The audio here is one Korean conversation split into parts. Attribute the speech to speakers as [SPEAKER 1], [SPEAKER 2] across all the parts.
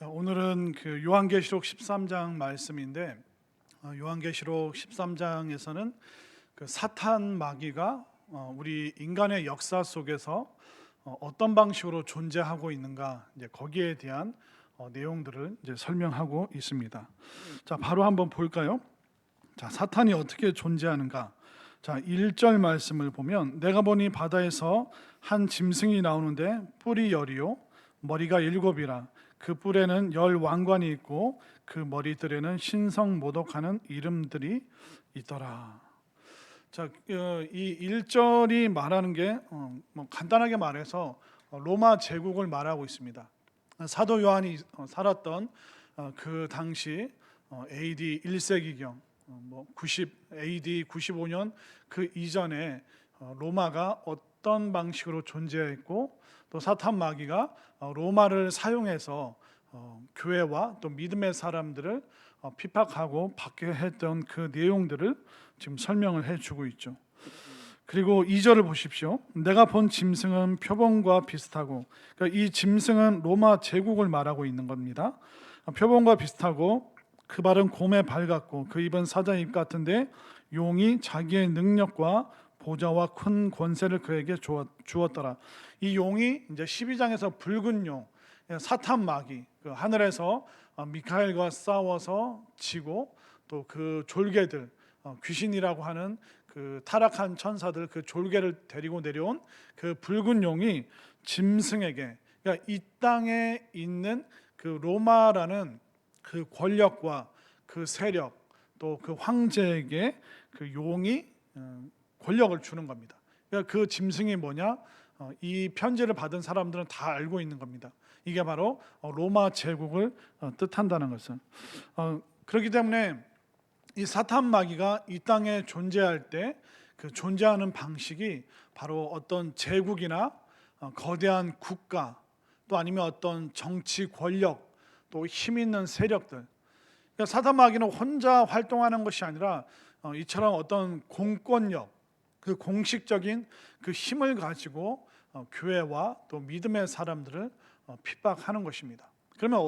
[SPEAKER 1] 자, 오늘은 그 요한계시록 13장 말씀인데 요한계시록 13장에서는 그 사탄 마귀가 우리 인간의 역사 속에서 어떤 방식으로 존재하고 있는가, 이제 거기에 대한 내용들을 이제 설명하고 있습니다. 자, 바로 한번 볼까요? 자, 사탄이 어떻게 존재하는가? 자, 1절 말씀을 보면 내가 보니 바다에서 한 짐승이 나오는데 뿔이 열이요 머리가 일곱이라. 그 뿔에는 열 왕관이 있고 그 머리들에는 신성모독하는 이름들이 있더라. 자, 이 1절이 말하는 게 간단하게 말해서 로마 제국을 말하고 있습니다. 사도 요한이 살았던 그 당시 AD 1세기경 90 AD 95년 그 이전에 로마가 어떤 방식으로 존재했고, 또 사탄 마귀가 로마를 사용해서 교회와 또 믿음의 사람들을 핍박하고 받게 했던 그 내용들을 지금 설명을 해주고 있죠. 그리고 2절을 보십시오. 내가 본 짐승은 표범과 비슷하고, 그러니까 이 짐승은 로마 제국을 말하고 있는 겁니다. 표범과 비슷하고 그 발은 곰의 발 같고 그 입은 사자 입 같은데 용이 자기의 능력과 보좌와 큰 권세를 그에게 주었더라. 이 용이 이제 12장에서 붉은 용, 사탄 마귀, 그 하늘에서 미카엘과 싸워서 지고, 또 그 졸개들, 귀신이라고 하는 그 타락한 천사들, 그 졸개를 데리고 내려온 그 붉은 용이 짐승에게, 그러니까 이 땅에 있는 그 로마라는 그 권력과 그 세력, 또 그 황제에게 그 용이 권력을 주는 겁니다. 그러니까 그 짐승이 뭐냐? 이 편지를 받은 사람들은 다 알고 있는 겁니다. 이게 바로 로마 제국을 뜻한다는 것은. 그렇기 때문에 이 사탄 마귀가 이 땅에 존재할 때 그 존재하는 방식이 바로 어떤 제국이나 거대한 국가, 또 아니면 어떤 정치 권력, 또 힘 있는 세력들. 그러니까 사탄 마귀는 혼자 활동하는 것이 아니라 이처럼 어떤 공권력, 그 공식적인 그 힘을 가지고 교회와 또 믿음의 사람들을 핍박하는 것입니다. 그러면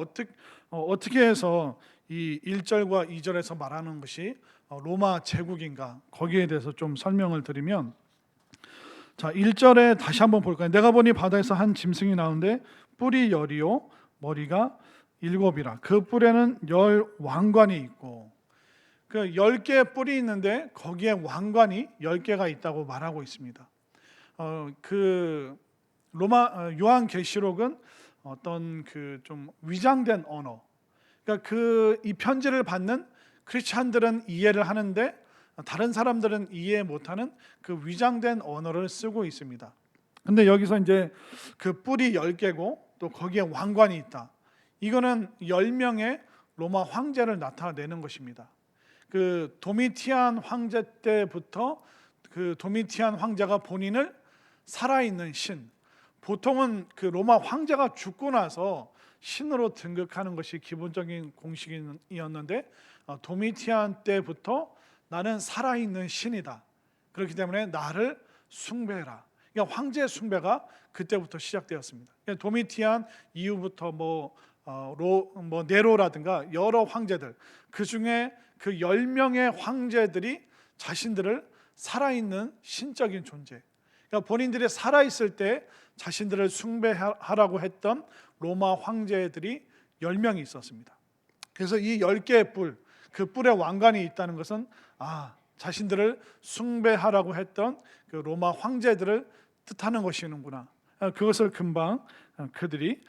[SPEAKER 1] 어떻게 해서 이 1절과 2절에서 말하는 것이 로마 제국인가? 거기에 대해서 좀 설명을 드리면, 자, 1절에 다시 한번 볼까요? 내가 보니 바다에서 한 짐승이 나오는데 뿔이 열이요 머리가 일곱이라. 그 뿔에는 열 왕관이 있고, 그 10개의 뿔이 있는데 거기에 왕관이 10개가 있다고 말하고 있습니다. 그 로마 요한계시록은 어떤 그 좀 위장된 언어, 그러니까 그 이 편지를 받는 크리스찬들은 이해를 하는데 다른 사람들은 이해 못하는 그 위장된 언어를 쓰고 있습니다. 근데 여기서 이제 그 뿔이 10개고 또 거기에 왕관이 있다. 이거는 10명의 로마 황제를 나타내는 것입니다. 그 도미티안 황제 때부터 그 도미티안 황제가 본인을 살아있는 신, 보통은 그 로마 황제가 죽고 나서 신으로 등극하는 것이 기본적인 공식이었는데, 도미티안 때부터 나는 살아있는 신이다. 그렇기 때문에 나를 숭배해라. 그러니까 황제 숭배가 그때부터 시작되었습니다. 그러니까 도미티안 이후부터 네로라든가 여러 황제들, 그 중에 그 10명의 황제들이 자신들을 살아있는 신적인 존재, 그러니까 본인들이 살아있을 때 자신들을 숭배하라고 했던 로마 황제들이 10명이 있었습니다. 그래서 이 10개의 뿔, 그 뿔에 왕관이 있다는 것은 자신들을 숭배하라고 했던 그 로마 황제들을 뜻하는 것이는구나. 그것을 금방 그들이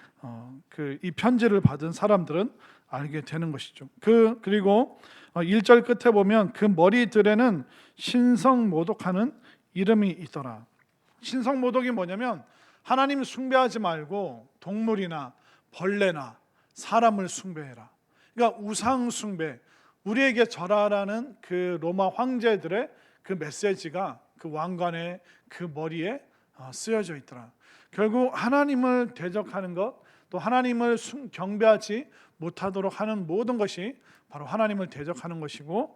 [SPEAKER 1] 이 편지를 받은 사람들은 알게 되는 것이죠. 그리고 1절 끝에 보면 그 머리들에는 신성모독하는 이름이 있더라. 신성모독이 뭐냐면 하나님 숭배하지 말고 동물이나 벌레나 사람을 숭배해라. 그러니까 우상 숭배, 우리에게 절하라는 그 로마 황제들의 그 메시지가 그 왕관의 그 머리에 쓰여져 있더라. 결국 하나님을 대적하는 것, 또 하나님을 경배하지 못하도록 하는 모든 것이 바로 하나님을 대적하는 것이고,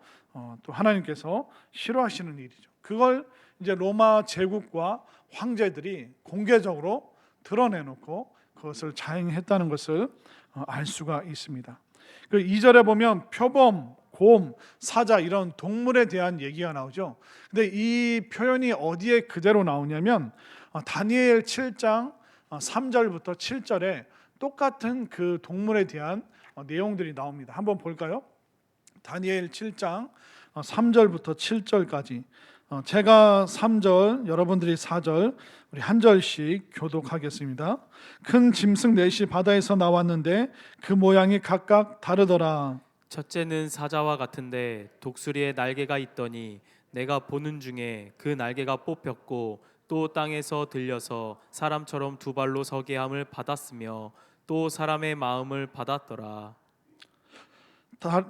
[SPEAKER 1] 또 하나님께서 싫어하시는 일이죠. 그걸 이제 로마 제국과 황제들이 공개적으로 드러내놓고 그것을 자행했다는 것을 알 수가 있습니다. 그 2절에 보면 표범, 곰, 사자 이런 동물에 대한 얘기가 나오죠. 근데 이 표현이 어디에 그대로 나오냐면 다니엘 7장 3절부터 7절에 똑같은 그 동물에 대한 내용들이 나옵니다. 한번 볼까요? 다니엘 7장 3절부터 7절까지 제가 3절, 여러분들이 4절, 우리 한 절씩 교독하겠습니다. 큰 짐승 넷이 바다에서 나왔는데 그 모양이 각각 다르더라.
[SPEAKER 2] 첫째는 사자와 같은데 독수리에 날개가 있더니 내가 보는 중에 그 날개가 뽑혔고 또 땅에서 들려서 사람처럼 두 발로 서게 함을 받았으며 또 사람의 마음을 받았더라.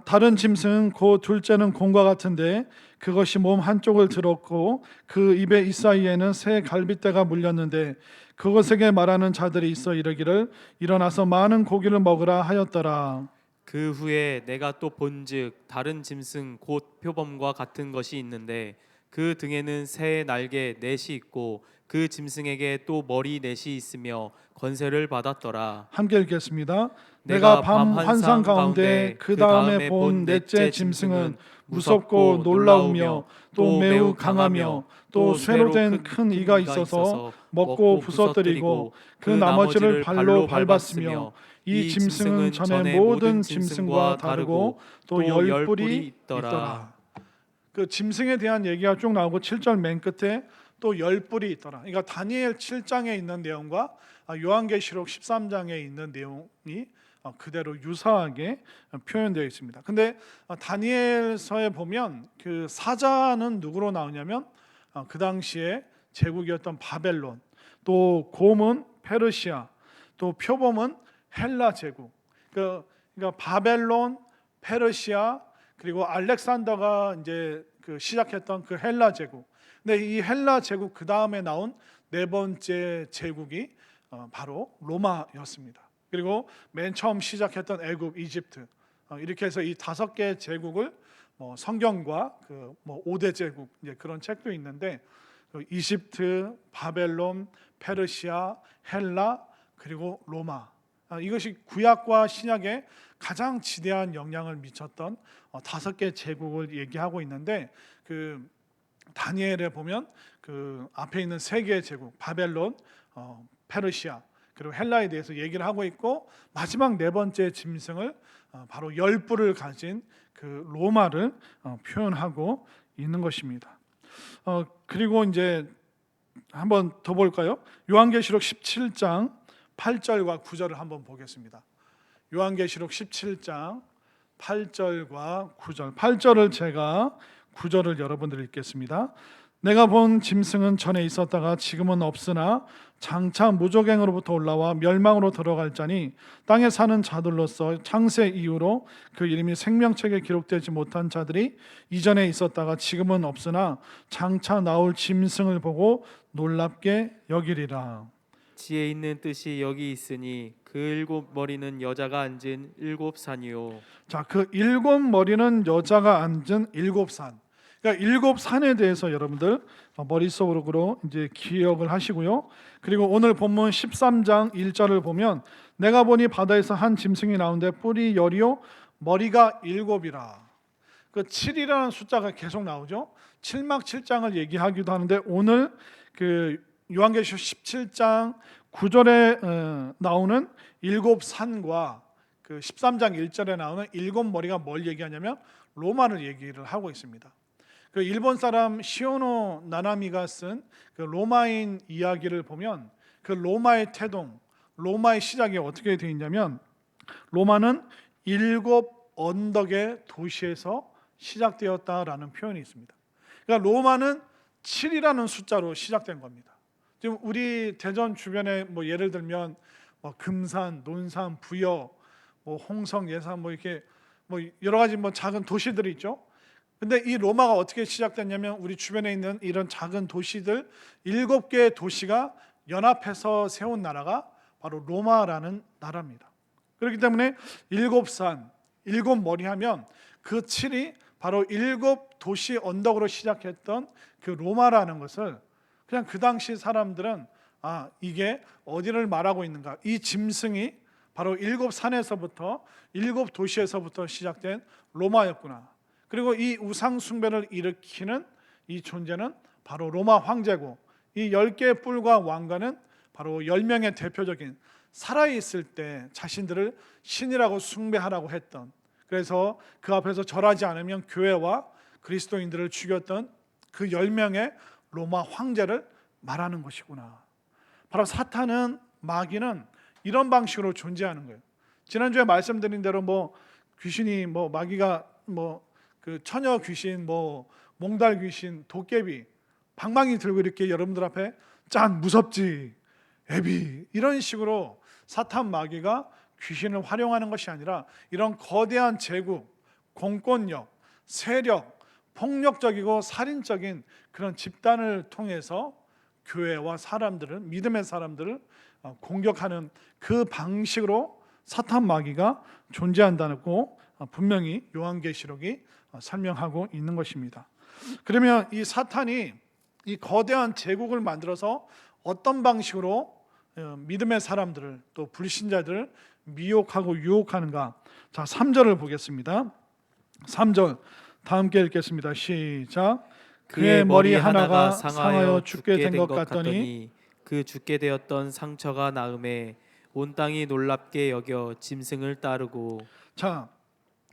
[SPEAKER 1] 다른 짐승은 그 둘째는 곰과 같은데 그것이 몸 한쪽을 들었고 그 입에 이사이에는 새 갈빗대가 물렸는데 그것에게 말하는 자들이 있어 이르기를 일어나서 많은 고기를 먹으라 하였더라.
[SPEAKER 2] 그 후에 내가 또 본즉 다른 짐승 곧 표범과 같은 것이 있는데 그 등에는 새의 날개 넷이 있고 그 짐승에게 또 머리 넷이 있으며 권세를 받았더라.
[SPEAKER 1] 함께 읽겠습니다. 내가 밤 환상 가운데 그 다음에 본 넷째 짐승은 무섭고 놀라우며 또 매우 강하며 또 쇠로 된 큰 이가 있어서 먹고 부서뜨리고 그 나머지를 발로 밟았으며 이 짐승은 전에 모든 짐승과 다르고 또 열 뿔이 있더라. 그 짐승에 대한 얘기가 쭉 나오고 7절 맨 끝에 또 열 뿔이 있더라. 그러니까 다니엘 7장에 있는 내용과 요한계시록 13장에 있는 내용이 그대로 유사하게 표현되어 있습니다. 근데 다니엘서에 보면 그 사자는 누구로 나오냐면 그 당시에 제국이었던 바벨론, 또 곰은 페르시아, 또 표범은 헬라 제국. 그러니까 바벨론, 페르시아 그리고 알렉산더가 이제 그 시작했던 그 헬라 제국. 근데 이 헬라 제국 그 다음에 나온 네 번째 제국이 바로 로마였습니다. 그리고 맨 처음 시작했던 애굽, 이집트 이렇게 해서 이 5개 제국을 성경과 그 5대 제국 이제 그런 책도 있는데 이집트, 바벨론, 페르시아, 헬라 그리고 로마 이것이 구약과 신약에 가장 지대한 영향을 미쳤던 5개 제국을 얘기하고 있는데 그 다니엘에 보면 그 앞에 있는 3개의 제국 바벨론, 페르시아 그리고 헬라에 대해서 얘기를 하고 있고 마지막 네 번째 짐승을 바로 열 뿔을 가진 그 로마를 표현하고 있는 것입니다. 그리고 이제 한번 더 볼까요? 요한계시록 17장 8절과 9절을 한번 보겠습니다. 요한계시록 17장 8절과 9절 8절을 제가 9절을 여러분들 읽겠습니다. 내가 본 짐승은 전에 있었다가 지금은 없으나 장차 무조갱으로부터 올라와 멸망으로 들어갈 자니 땅에 사는 자들로서 창세 이후로 그 이름이 생명책에 기록되지 못한 자들이 이전에 있었다가 지금은 없으나 장차 나올 짐승을 보고 놀랍게 여기리라.
[SPEAKER 2] 지혜 있는 뜻이 여기 있으니 그 7머리는 여자가 앉은 7산이요.
[SPEAKER 1] 자, 그 7머리는 여자가 앉은 7산. 그러니까 7산에 대해서 여러분들 머릿속으로 이제 기억을 하시고요. 그리고 오늘 본문 13장 1절을 보면 내가 보니 바다에서 한 짐승이 나오는데 뿔이 10이요 머리가 7이라. 그 7이라는 숫자가 계속 나오죠. 7막 7장을 얘기하기도 하는데 오늘 그 요한계시록 17장 9절에 나오는 7산과 그 13장 1절에 나오는 7머리가 뭘 얘기하냐면 로마를 얘기를 하고 있습니다. 그 일본 사람 시오노 나나미가 쓴 그 로마인 이야기를 보면 그 로마의 태동, 로마의 시작이 어떻게 되어 있냐면 로마는 7 언덕의 도시에서 시작되었다라는 표현이 있습니다. 그러니까 로마는 7이라는 숫자로 시작된 겁니다. 지금 우리 대전 주변에 예를 들면 금산, 논산, 부여, 홍성, 예산 이렇게 여러 가지 작은 도시들이 있죠. 근데 이 로마가 어떻게 시작됐냐면 우리 주변에 있는 이런 작은 도시들 7개의 도시가 연합해서 세운 나라가 바로 로마라는 나라입니다. 그렇기 때문에 7산, 7머리 하면 그 7이 바로 7도시 언덕으로 시작했던 그 로마라는 것을 그냥 그 당시 사람들은 이게 어디를 말하고 있는가, 이 짐승이 바로 일곱 산에서부터 일곱 도시에서부터 시작된 로마였구나. 그리고 이 우상 숭배를 일으키는 이 존재는 바로 로마 황제고, 이 10개의 뿔과 왕관은 바로 10명의 대표적인 살아있을 때 자신들을 신이라고 숭배하라고 했던, 그래서 그 앞에서 절하지 않으면 교회와 그리스도인들을 죽였던 그 10명의 로마 황제를 말하는 것이구나. 바로 사탄은, 마귀는 이런 방식으로 존재하는 거예요. 지난주에 말씀드린 대로 귀신이 마귀가 그 처녀 귀신, 몽달 귀신, 도깨비, 방망이 들고 이렇게 여러분들 앞에 짠 무섭지 애비 이런 식으로 사탄 마귀가 귀신을 활용하는 것이 아니라 이런 거대한 제국, 공권력, 세력, 폭력적이고 살인적인 그런 집단을 통해서 교회와 사람들을, 믿음의 사람들을 공격하는 그 방식으로 사탄 마귀가 존재한다고 분명히 요한계시록이 설명하고 있는 것입니다. 그러면 이 사탄이 이 거대한 제국을 만들어서 어떤 방식으로 믿음의 사람들을, 또 불신자들을 미혹하고 유혹하는가? 자, 3절을 보겠습니다. 3절 다 함께 읽겠습니다. 시작. 그의 머리 하나가 상하여 죽게 된 것 같더니
[SPEAKER 2] 그 죽게 되었던 상처가 나음에 온 땅이 놀랍게 여겨 짐승을 따르고.
[SPEAKER 1] 자,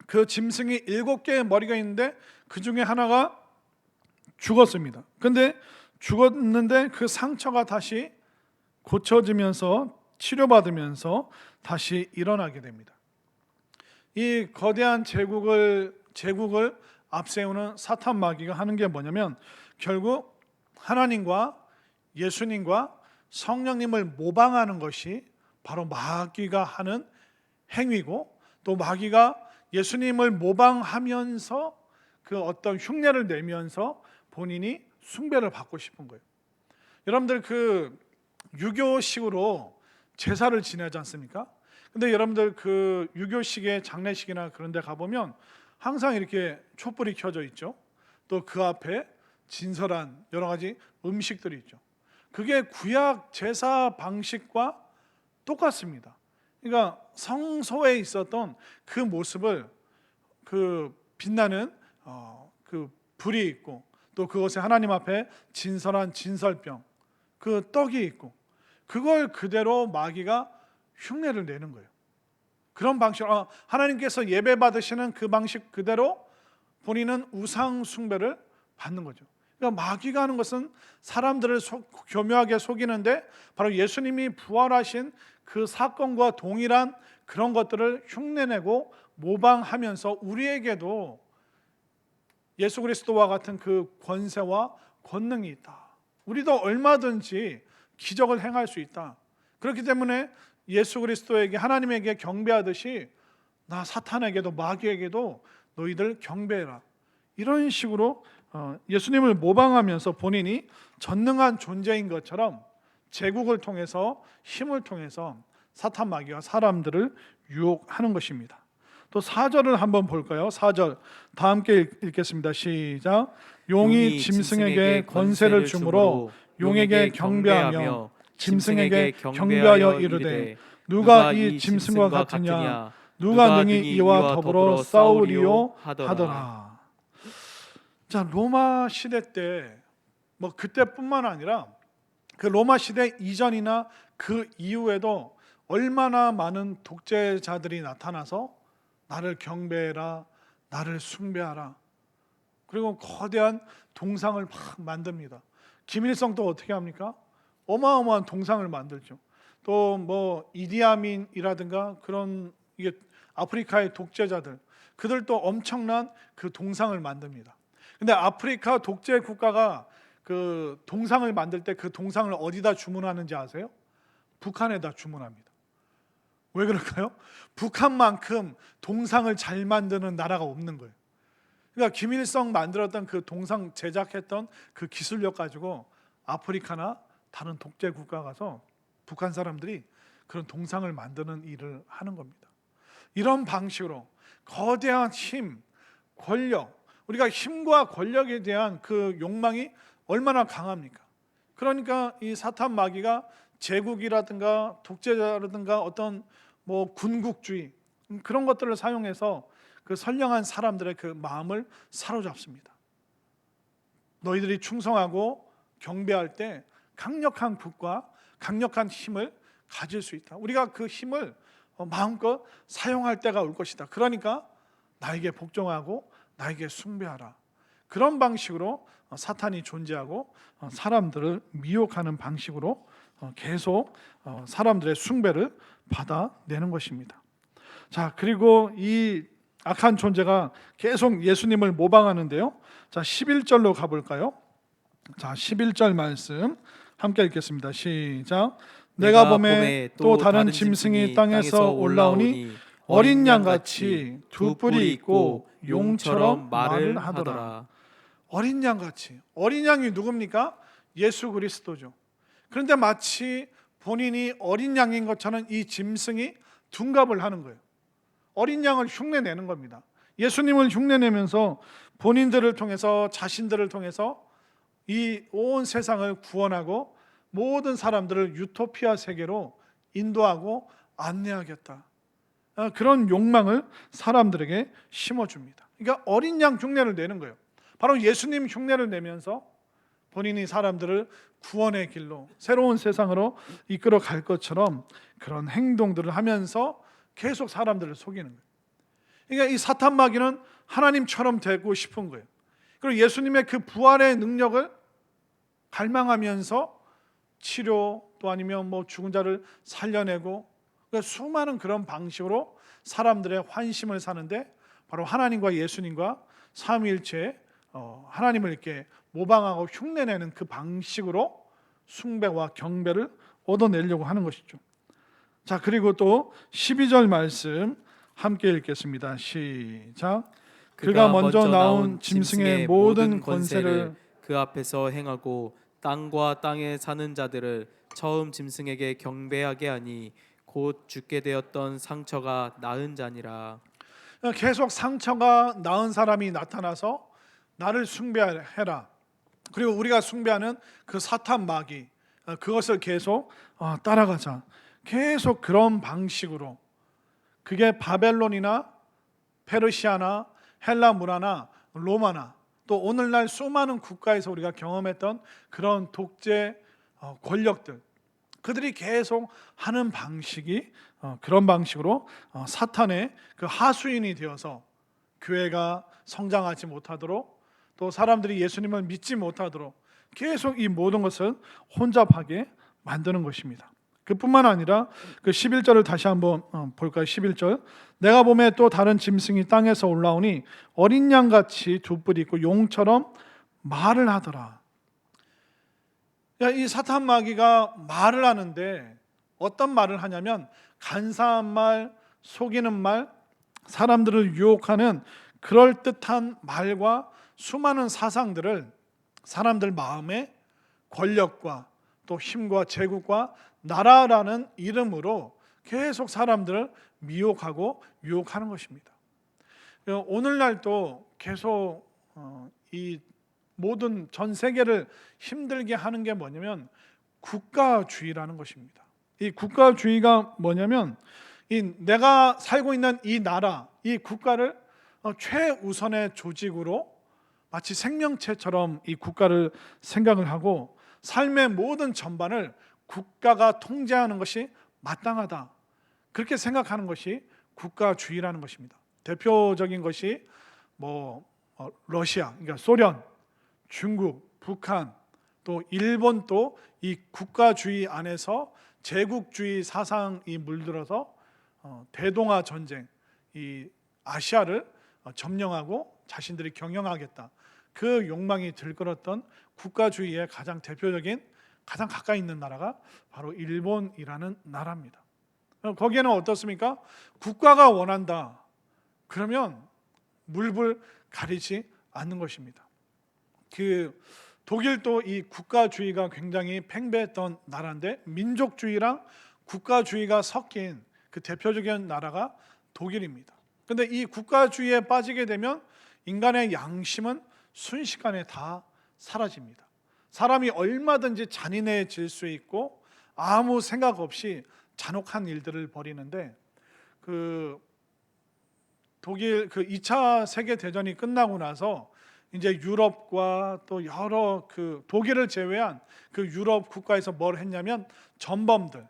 [SPEAKER 1] 그 짐승이 7개의 머리가 있는데 그 중에 하나가 죽었습니다. 근데 죽었는데 그 상처가 다시 고쳐지면서 치료받으면서 다시 일어나게 됩니다. 이 거대한 제국을 앞세우는 사탄 마귀가 하는 게 뭐냐면, 결국 하나님과 예수님과 성령님을 모방하는 것이 바로 마귀가 하는 행위고, 또 마귀가 예수님을 모방하면서 그 어떤 흉내를 내면서 본인이 숭배를 받고 싶은 거예요. 여러분들 그 유교식으로 제사를 지내지 않습니까? 근데 여러분들 그 유교식의 장례식이나 그런 데 가보면 항상 이렇게 촛불이 켜져 있죠. 또 그 앞에 진설한 여러 가지 음식들이 있죠. 그게 구약 제사 방식과 똑같습니다. 그러니까 성소에 있었던 그 모습을, 그 빛나는 그 불이 있고, 또 그것에 하나님 앞에 진설한 진설병, 그 떡이 있고, 그걸 그대로 마귀가 흉내를 내는 거예요. 그런 방식으로 하나님께서 예배 받으시는 그 방식 그대로 본인은 우상 숭배를 받는 거죠. 그러니까 마귀가 하는 것은 사람들을 교묘하게 속이는데, 바로 예수님이 부활하신 그 사건과 동일한 그런 것들을 흉내내고 모방하면서 우리에게도 예수 그리스도와 같은 그 권세와 권능이 있다. 우리도 얼마든지 기적을 행할 수 있다. 그렇기 때문에 예수 그리스도에게, 하나님에게 경배하듯이 나 사탄에게도 마귀에게도 너희들 경배해라. 이런 식으로 예수님을 모방하면서 본인이 전능한 존재인 것처럼 제국을 통해서, 힘을 통해서 사탄 마귀가 사람들을 유혹하는 것입니다. 또 4절을 한번 볼까요? 4절 다 함께 읽겠습니다. 시작. 용이 짐승에게 권세를 주므로 용에게 경배하며 짐승에게 경배하여 이르되 누가 이 짐승과 같으냐? 누가 능히 이와 더불어 싸우리요 하더라. 자, 로마 시대 때 그때뿐만 아니라 그 로마 시대 이전이나 그 이후에도 얼마나 많은 독재자들이 나타나서 나를 경배해라, 나를 숭배하라, 그리고 거대한 동상을 막 만듭니다. 김일성도 어떻게 합니까? 어마어마한 동상을 만들죠. 또 이디아민이라든가 그런 이게 아프리카의 독재자들, 그들도 엄청난 그 동상을 만듭니다. 근데 아프리카 독재 국가가 그 동상을 만들 때 그 동상을 어디다 주문하는지 아세요? 북한에다 주문합니다. 왜 그럴까요? 북한만큼 동상을 잘 만드는 나라가 없는 거예요. 그러니까 김일성 만들었던 그 동상 제작했던 그 기술력 가지고 아프리카나 다른 독재 국가 가서 북한 사람들이 그런 동상을 만드는 일을 하는 겁니다. 이런 방식으로 거대한 힘, 권력, 우리가 힘과 권력에 대한 그 욕망이 얼마나 강합니까? 그러니까 이 사탄 마귀가 제국이라든가 독재자라든가 어떤 뭐 군국주의 그런 것들을 사용해서 그 선량한 사람들의 그 마음을 사로잡습니다. 너희들이 충성하고 경배할 때 강력한 국가, 강력한 힘을 가질 수 있다. 우리가 그 힘을 마음껏 사용할 때가 올 것이다. 그러니까 나에게 복종하고 나에게 숭배하라. 그런 방식으로 사탄이 존재하고 사람들을 미혹하는 방식으로 계속 사람들의 숭배를 받아내는 것입니다. 자, 그리고 이 악한 존재가 계속 예수님을 모방하는데요. 자, 11절로 가볼까요? 자, 11절 말씀 함께 읽겠습니다. 시작. 내가 봄에 또 다른 짐승이 땅에서 올라오니 어린 양같이 두 뿔이 있고 용처럼 말을 하더라. 어린 양같이. 어린 양이 누굽니까? 예수 그리스도죠. 그런데 마치 본인이 어린 양인 것처럼 이 짐승이 둔갑을 하는 거예요. 어린 양을 흉내내는 겁니다. 예수님을 흉내내면서 본인들을 통해서 자신들을 통해서 이 온 세상을 구원하고 모든 사람들을 유토피아 세계로 인도하고 안내하겠다. 그런 욕망을 사람들에게 심어줍니다. 그러니까 어린 양 흉내를 내는 거예요. 바로 예수님 흉내를 내면서 본인이 사람들을 구원의 길로 새로운 세상으로 이끌어 갈 것처럼 그런 행동들을 하면서 계속 사람들을 속이는 거예요. 그러니까 이 사탄 마귀는 하나님처럼 되고 싶은 거예요. 그리고 예수님의 그 부활의 능력을 갈망하면서 치료 또 아니면 뭐 죽은 자를 살려내고 그러니까 수많은 그런 방식으로 사람들의 환심을 사는데 바로 하나님과 예수님과 삼위일체 하나님을 이렇게 모방하고 흉내내는 그 방식으로 숭배와 경배를 얻어내려고 하는 것이죠. 자, 그리고 또 12절 말씀 함께 읽겠습니다. 시작. 그가 먼저 나온 짐승의 모든 권세를
[SPEAKER 2] 그 앞에서 행하고 땅과 땅에 사는 자들을 처음 짐승에게 경배하게 하니 곧 죽게 되었던 상처가 나은 자니라.
[SPEAKER 1] 계속 상처가 나은 사람이 나타나서 나를 숭배해라. 그리고 우리가 숭배하는 그 사탄 마귀 그것을 계속 따라가자. 계속 그런 방식으로 그게 바벨론이나 페르시아나 헬라 문화나 로마나 또 오늘날 수많은 국가에서 우리가 경험했던 그런 독재 권력들 그들이 계속 하는 방식이 그런 방식으로 사탄의 그 하수인이 되어서 교회가 성장하지 못하도록 또 사람들이 예수님을 믿지 못하도록 계속 이 모든 것을 혼잡하게 만드는 것입니다. 그뿐만 아니라 그 11절을 다시 한번 볼까요? 11절. 내가 봄에 또 다른 짐승이 땅에서 올라오니 어린 양같이 두 뿔이 있고 용처럼 말을 하더라. 이 사탄 마귀가 말을 하는데 어떤 말을 하냐면 간사한 말, 속이는 말, 사람들을 유혹하는 그럴듯한 말과 수많은 사상들을 사람들 마음에 권력과 또 힘과 제국과 나라라는 이름으로 계속 사람들을 미혹하고 유혹하는 것입니다. 오늘날도 계속 이 모든 전 세계를 힘들게 하는 게 뭐냐면 국가주의라는 것입니다. 이 국가주의가 뭐냐면 내가 살고 있는 이 나라, 이 국가를 최우선의 조직으로 마치 생명체처럼 이 국가를 생각을 하고 삶의 모든 전반을 국가가 통제하는 것이 마땅하다. 그렇게 생각하는 것이 국가주의라는 것입니다. 대표적인 것이 러시아, 그러니까 소련, 중국, 북한, 또 일본도 이 국가주의 안에서 제국주의 사상이 물들어서 대동아 전쟁, 이 아시아를 점령하고 자신들이 경영하겠다. 그 욕망이 들끓었던 국가주의의 가장 대표적인 가장 가까이 있는 나라가 바로 일본이라는 나라입니다. 거기에는 어떻습니까? 국가가 원한다. 그러면 물불 가리지 않는 것입니다. 독일도 이 국가주의가 굉장히 팽배했던 나라인데 민족주의랑 국가주의가 섞인 그 대표적인 나라가 독일입니다. 그런데 이 국가주의에 빠지게 되면 인간의 양심은 순식간에 다 사라집니다. 사람이 얼마든지 잔인해질 수 있고 아무 생각 없이 잔혹한 일들을 벌이는데 그 독일 그 2차 세계 대전이 끝나고 나서 이제 유럽과 또 여러 그 독일을 제외한 그 유럽 국가에서 뭘 했냐면 전범들,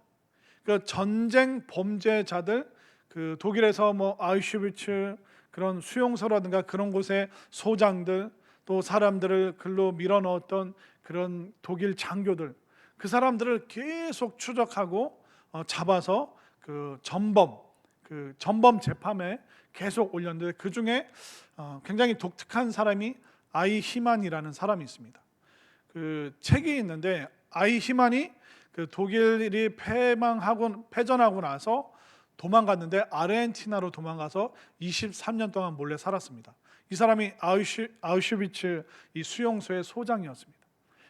[SPEAKER 1] 그 전쟁 범죄자들, 그 독일에서 뭐 아우슈비츠 그런 수용소라든가 그런 곳에 소장들, 또 사람들을 글로 밀어넣었던 그런 독일 장교들, 그 사람들을 계속 추적하고 잡아서 그 전범 재판에 계속 올렸는데, 그 중에 굉장히 독특한 사람이 아이히만이라는 사람이 있습니다. 그 책이 있는데, 아이히만이 그 독일이 패전하고 나서 도망갔는데 아르헨티나로 도망가서 23년 동안 몰래 살았습니다. 이 사람이 아우슈비츠 이 수용소의 소장이었습니다.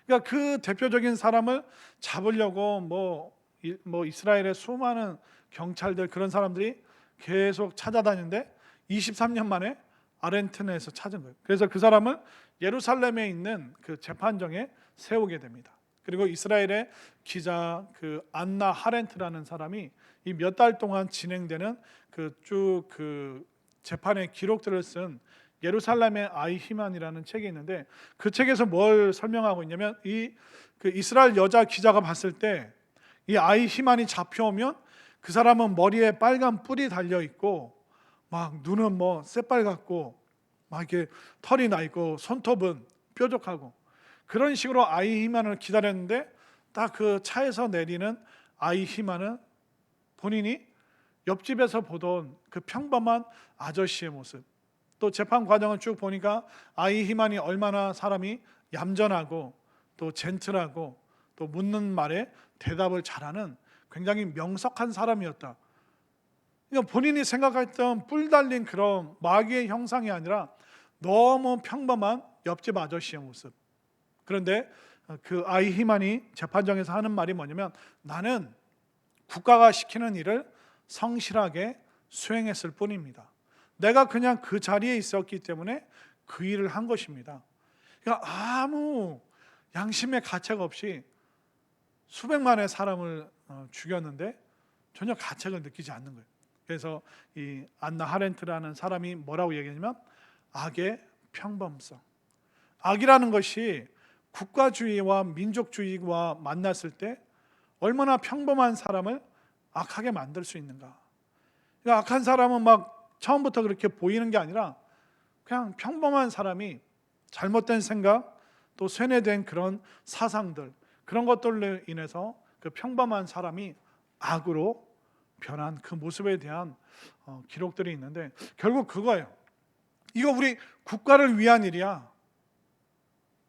[SPEAKER 1] 그러니까 그 대표적인 사람을 잡으려고 뭐 이스라엘의 수많은 경찰들, 그런 사람들이 계속 찾아다니는데 23년 만에 아르헨티나에서 찾은 거예요. 그래서 그 사람을 예루살렘에 있는 그 재판정에 세우게 됩니다. 그리고 이스라엘의 기자 그 안나 하렌트라는 사람이 이 몇 달 동안 진행되는 그 쭉 그 재판의 기록들을 쓴 예루살렘의 아이히만이라는 책이 있는데, 그 책에서 뭘 설명하고 있냐면, 이 그 이스라엘 여자 기자가 봤을 때 이 아이히만이 잡혀오면 그 사람은 머리에 빨간 뿔이 달려 있고, 막 눈은 뭐 새빨갛고, 막 이렇게 털이 나 있고, 손톱은 뾰족하고, 그런 식으로 아이히만을 기다렸는데, 딱 그 차에서 내리는 아이히만은 본인이 옆집에서 보던 그 평범한 아저씨의 모습, 또 재판 과정을 쭉 보니까 아이히만이 얼마나 사람이 얌전하고 또 젠틀하고 또 묻는 말에 대답을 잘하는 굉장히 명석한 사람이었다. 그러니까 본인이 생각했던 뿔 달린 그런 마귀의 형상이 아니라 너무 평범한 옆집 아저씨의 모습. 그런데 그 아이히만이 재판정에서 하는 말이 뭐냐면, 나는 국가가 시키는 일을 성실하게 수행했을 뿐입니다. 내가 그냥 그 자리에 있었기 때문에 그 일을 한 것입니다. 그러니까 아무 양심의 가책 없이 수백만의 사람을 죽였는데 전혀 가책을 느끼지 않는 거예요. 그래서 이 안나 하렌트라는 사람이 뭐라고 얘기하냐면, 악의 평범성. 악이라는 것이 국가주의와 민족주의와 만났을 때 얼마나 평범한 사람을 악하게 만들 수 있는가. 그러니까 악한 사람은 막 처음부터 그렇게 보이는 게 아니라 그냥 평범한 사람이 잘못된 생각, 또 쇠뇌된 그런 사상들, 그런 것들로 인해서 그 평범한 사람이 악으로 변한 그 모습에 대한 기록들이 있는데, 결국 그거예요. 이거 우리 국가를 위한 일이야.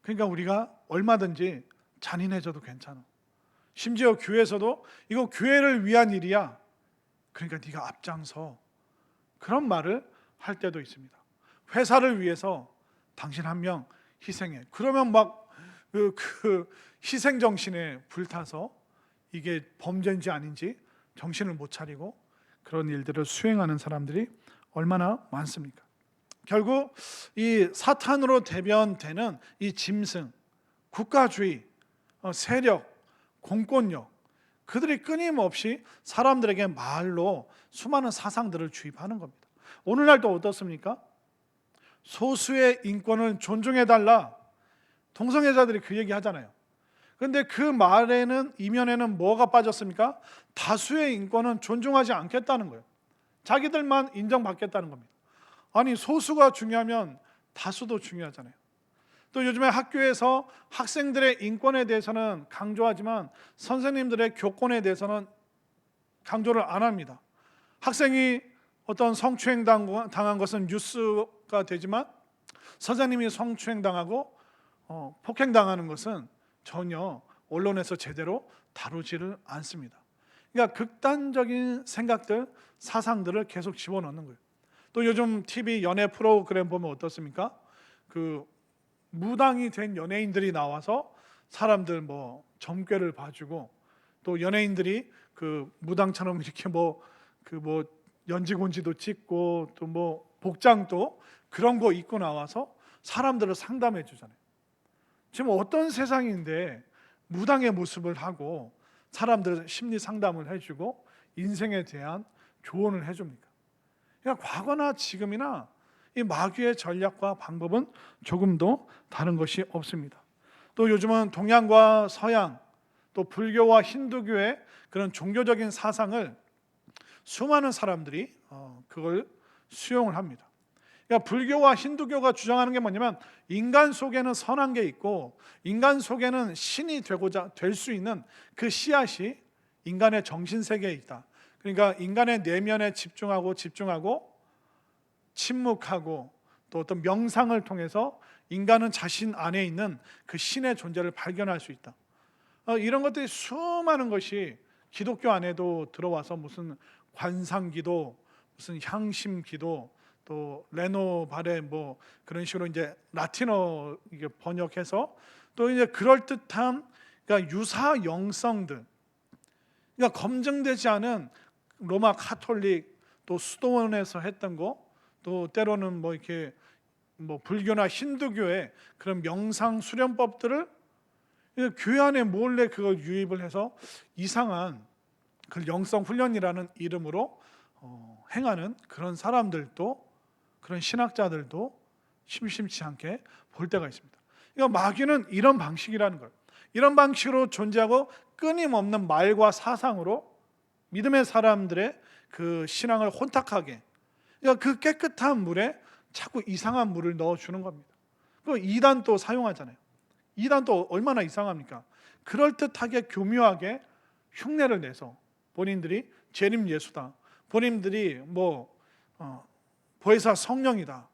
[SPEAKER 1] 그러니까 우리가 얼마든지 잔인해져도 괜찮아. 심지어 교회에서도 이거 교회를 위한 일이야. 그러니까 네가 앞장서. 그런 말을 할 때도 있습니다. 회사를 위해서 당신 한 명 희생해. 그러면 막 그 희생 정신에 불타서 이게 범죄인지 아닌지 정신을 못 차리고 그런 일들을 수행하는 사람들이 얼마나 많습니까? 결국 이 사탄으로 대변되는 이 짐승, 국가주의, 세력, 공권력, 그들이 끊임없이 사람들에게 말로 수많은 사상들을 주입하는 겁니다. 오늘날도 어떻습니까? 소수의 인권을 존중해달라. 동성애자들이 그 얘기 하잖아요. 그런데 그 말에는, 이면에는 뭐가 빠졌습니까? 다수의 인권은 존중하지 않겠다는 거예요. 자기들만 인정받겠다는 겁니다. 아니, 소수가 중요하면 다수도 중요하잖아요. 또 요즘에 학교에서 학생들의 인권에 대해서는 강조하지만 선생님들의 교권에 대해서는 강조를 안 합니다. 학생이 어떤 성추행 당한 것은 뉴스가 되지만 선생님이 성추행 당하고 폭행 당하는 것은 전혀 언론에서 제대로 다루지를 않습니다. 그러니까 극단적인 생각들, 사상들을 계속 집어넣는 거예요. 또 요즘 TV 연애 프로그램 보면 어떻습니까? 그 무당이 된 연예인들이 나와서 사람들 뭐 점괘를 봐주고, 또 연예인들이 그 무당처럼 이렇게 연지곤지도 찍고, 또 뭐 복장도 그런 거 입고 나와서 사람들을 상담해 주잖아요. 지금 어떤 세상인데 무당의 모습을 하고 사람들 심리 상담을 해주고 인생에 대한 조언을 해줍니까? 그러니까 과거나 지금이나 이 마귀의 전략과 방법은 조금도 다른 것이 없습니다. 또 요즘은 동양과 서양, 또 불교와 힌두교의 그런 종교적인 사상을 수많은 사람들이 그걸 수용을 합니다. 그러니까 불교와 힌두교가 주장하는 게 뭐냐면 인간 속에는 선한 게 있고 인간 속에는 신이 되고자 될 수 있는 그 씨앗이 인간의 정신 세계에 있다. 그러니까 인간의 내면에 집중하고 침묵하고 또 어떤 명상을 통해서 인간은 자신 안에 있는 그 신의 존재를 발견할 수 있다. 이런 것들이 수많은 것이 기독교 안에도 들어와서 무슨 관상기도, 무슨 향심기도, 또 레노바레 뭐 그런 식으로 이제 라틴어 이게 번역해서 또 이제 그럴 듯한 그러니까 유사 영성들, 그러니까 검증되지 않은 로마 카톨릭 또 수도원에서 했던 거, 또 때로는 뭐 이렇게 뭐 불교나 힌두교의 그런 명상 수련법들을 교회 안에 몰래 그걸 유입을 해서 이상한 그 영성 훈련이라는 이름으로 행하는 그런 사람들도, 그런 신학자들도 심심치 않게 볼 때가 있습니다. 그러니까 마귀는 이런 방식이라는 걸, 이런 방식으로 존재하고 끊임없는 말과 사상으로 믿음의 사람들의 그 신앙을 혼탁하게, 그러니까 그 깨끗한 물에 자꾸 이상한 물을 넣어주는 겁니다. 그 이단도 사용하잖아요. 이단도 얼마나 이상합니까? 그럴듯하게 교묘하게 흉내를 내서 본인들이 재림 예수다, 본인들이 보혜사 성령이다,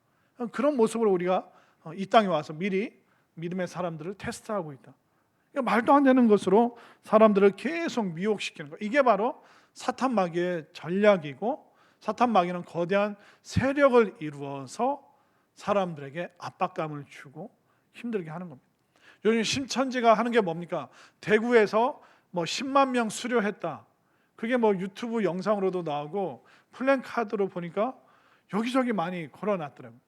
[SPEAKER 1] 그런 모습으로 우리가 이 땅에 와서 미리 믿음의 사람들을 테스트하고 있다. 말도 안 되는 것으로 사람들을 계속 미혹시키는 거, 이게 바로 사탄 마귀의 전략이고, 사탄 마귀는 거대한 세력을 이루어서 사람들에게 압박감을 주고 힘들게 하는 겁니다. 요즘 신천지가 하는 게 뭡니까? 대구에서 10만 명 수료했다. 그게 유튜브 영상으로도 나오고 플랜카드로 보니까 여기저기 많이 걸어놨더라고요.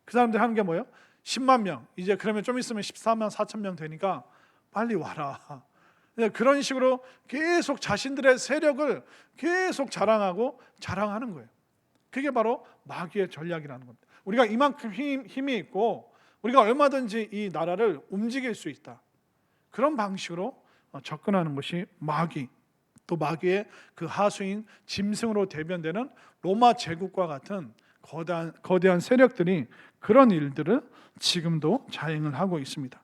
[SPEAKER 1] 그 사람들이 하는 게 뭐예요? 10만 명, 이제 그러면 좀 있으면 14만 4천 명 되니까 빨리 와라. 그런 식으로 계속 자신들의 세력을 계속 자랑하는 거예요. 그게 바로 마귀의 전략이라는 겁니다. 우리가 이만큼 힘이 있고 우리가 얼마든지 이 나라를 움직일 수 있다. 그런 방식으로 접근하는 것이 마귀, 또 마귀의 그 하수인 짐승으로 대변되는 로마 제국과 같은 거대한 세력들이 그런 일들을 지금도 자행을 하고 있습니다.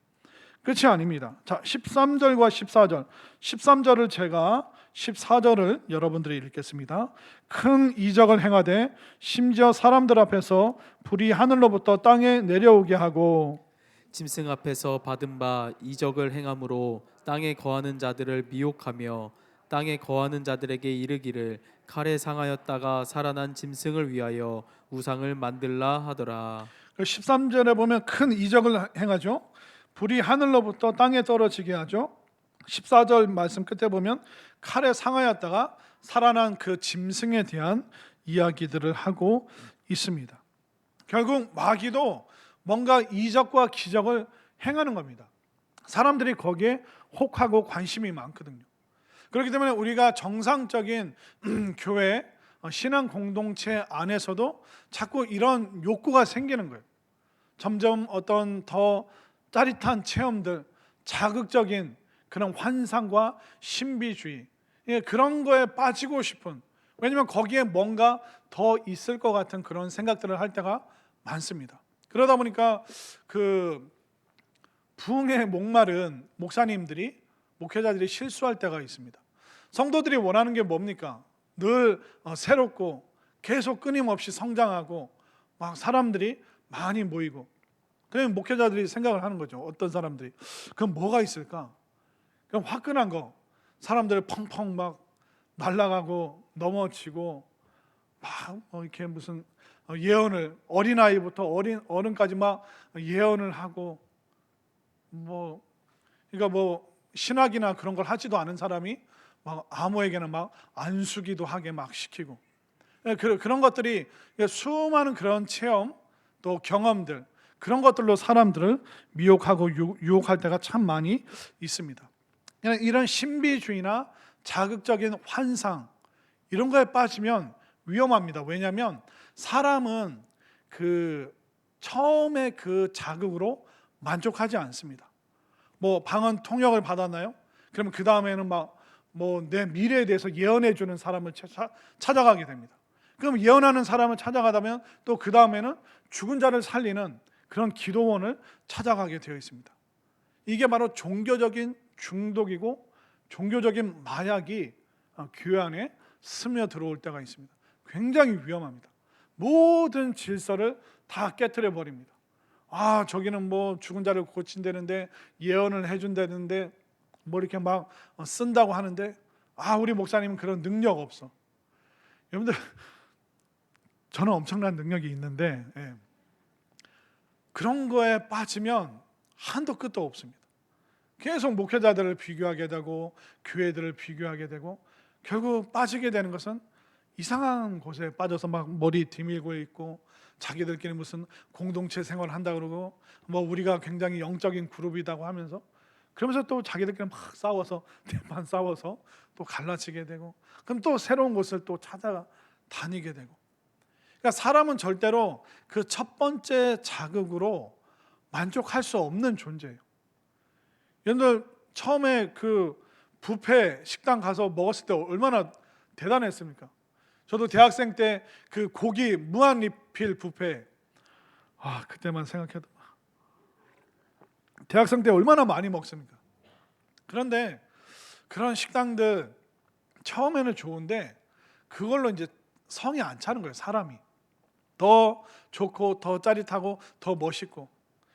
[SPEAKER 1] 끝이 아닙니다. 자, 13절과 14절. 13절을 제가 14절을 여러분들이 읽겠습니다. 큰 이적을 행하되 심지어 사람들 앞에서 불이 하늘로부터 땅에 내려오게 하고,
[SPEAKER 2] 짐승 앞에서 받은 바 이적을 행함으로 땅에 거하는 자들을 미혹하며 땅에 거하는 자들에게 이르기를 칼에 상하였다가 살아난 짐승을 위하여 우상을 만들라 하더라.
[SPEAKER 1] 13절에 보면 큰 이적을 행하죠. 불이 하늘로부터 땅에 떨어지게 하죠. 14절 말씀 끝에 보면 칼에 상하였다가 살아난 그 짐승에 대한 이야기들을 하고 있습니다. 결국 마귀도 뭔가 이적과 기적을 행하는 겁니다. 사람들이 거기에 혹하고 관심이 많거든요. 그렇기 때문에 우리가 정상적인 교회, 신앙 공동체 안에서도 자꾸 이런 욕구가 생기는 거예요. 점점 어떤 더 짜릿한 체험들, 자극적인 그런 환상과 신비주의, 그런 거에 빠지고 싶은, 왜냐하면 거기에 뭔가 더 있을 것 같은 그런 생각들을 할 때가 많습니다. 그러다 보니까 그 부흥에 목마른 목회자들이 실수할 때가 있습니다. 성도들이 원하는 게 뭡니까? 늘 새롭고 계속 끊임없이 성장하고 막 사람들이 많이 모이고, 그럼 목회자들이 생각을 하는 거죠. 어떤 사람들이 그럼 뭐가 있을까? 그럼 화끈한 거, 사람들 펑펑 막 날아가고 넘어지고 막 이렇게 무슨 예언을, 어린아이부터 어른까지 막 예언을 하고, 그러니까 신학이나 그런 걸 하지도 않은 사람이 막 아무에게나 막 안수기도 하게 막 시키고, 그런 것들이 수많은 그런 체험 또 경험들, 그런 것들로 사람들을 미혹하고 유혹할 때가 참 많이 있습니다. 이런 신비주의나 자극적인 환상, 이런 거에 빠지면 위험합니다. 왜냐하면 사람은 그 처음에 그 자극으로 만족하지 않습니다. 뭐 방언 통역을 받았나요? 그러면 그 다음에는 막 뭐 내 미래에 대해서 예언해 주는 사람을 찾아가게 됩니다. 그럼 예언하는 사람을 찾아가다면 또 그 다음에는 죽은 자를 살리는 그런 기도원을 찾아가게 되어 있습니다. 이게 바로 종교적인 중독이고 종교적인 마약이 교회 안에 스며들어올 때가 있습니다. 굉장히 위험합니다. 모든 질서를 다 깨트려 버립니다. 저기는 뭐 죽은 자를 고친다는데 예언을 해준다는데 뭐 이렇게 막 쓴다고 하는데 우리 목사님은 그런 능력 없어. 여러분들, 저는 엄청난 능력이 있는데 그런 거에 빠지면 한도 끝도 없습니다. 계속 목회자들을 비교하게 되고 교회들을 비교하게 되고 결국 빠지게 되는 것은 이상한 곳에 빠져서 막 머리 뒤밀고 있고 자기들끼리 무슨 공동체 생활을 한다 그러고 뭐 우리가 굉장히 영적인 그룹이라고 하면서 그러면서 또 자기들끼리 막 싸워서 대판 싸워서 또 갈라치게 되고 그럼 또 새로운 곳을 또 찾아다니게 되고 그러니까 사람은 절대로 그 첫 번째 자극으로 만족할 수 없는 존재예요. 여러분들 처음에 그 뷔페 식당 가서 먹었을 때 얼마나 대단했습니까? 저도 대학생 때 그 고기 무한 리필 뷔페 그때만 생각해도 대학생 때 얼마나 많이 먹습니까? 그런데 그런 식당들 처음에는 좋은데 그걸로 이제 성이 안 차는 거예요. 사람이 더 좋고 더 짜릿하고 더 멋있고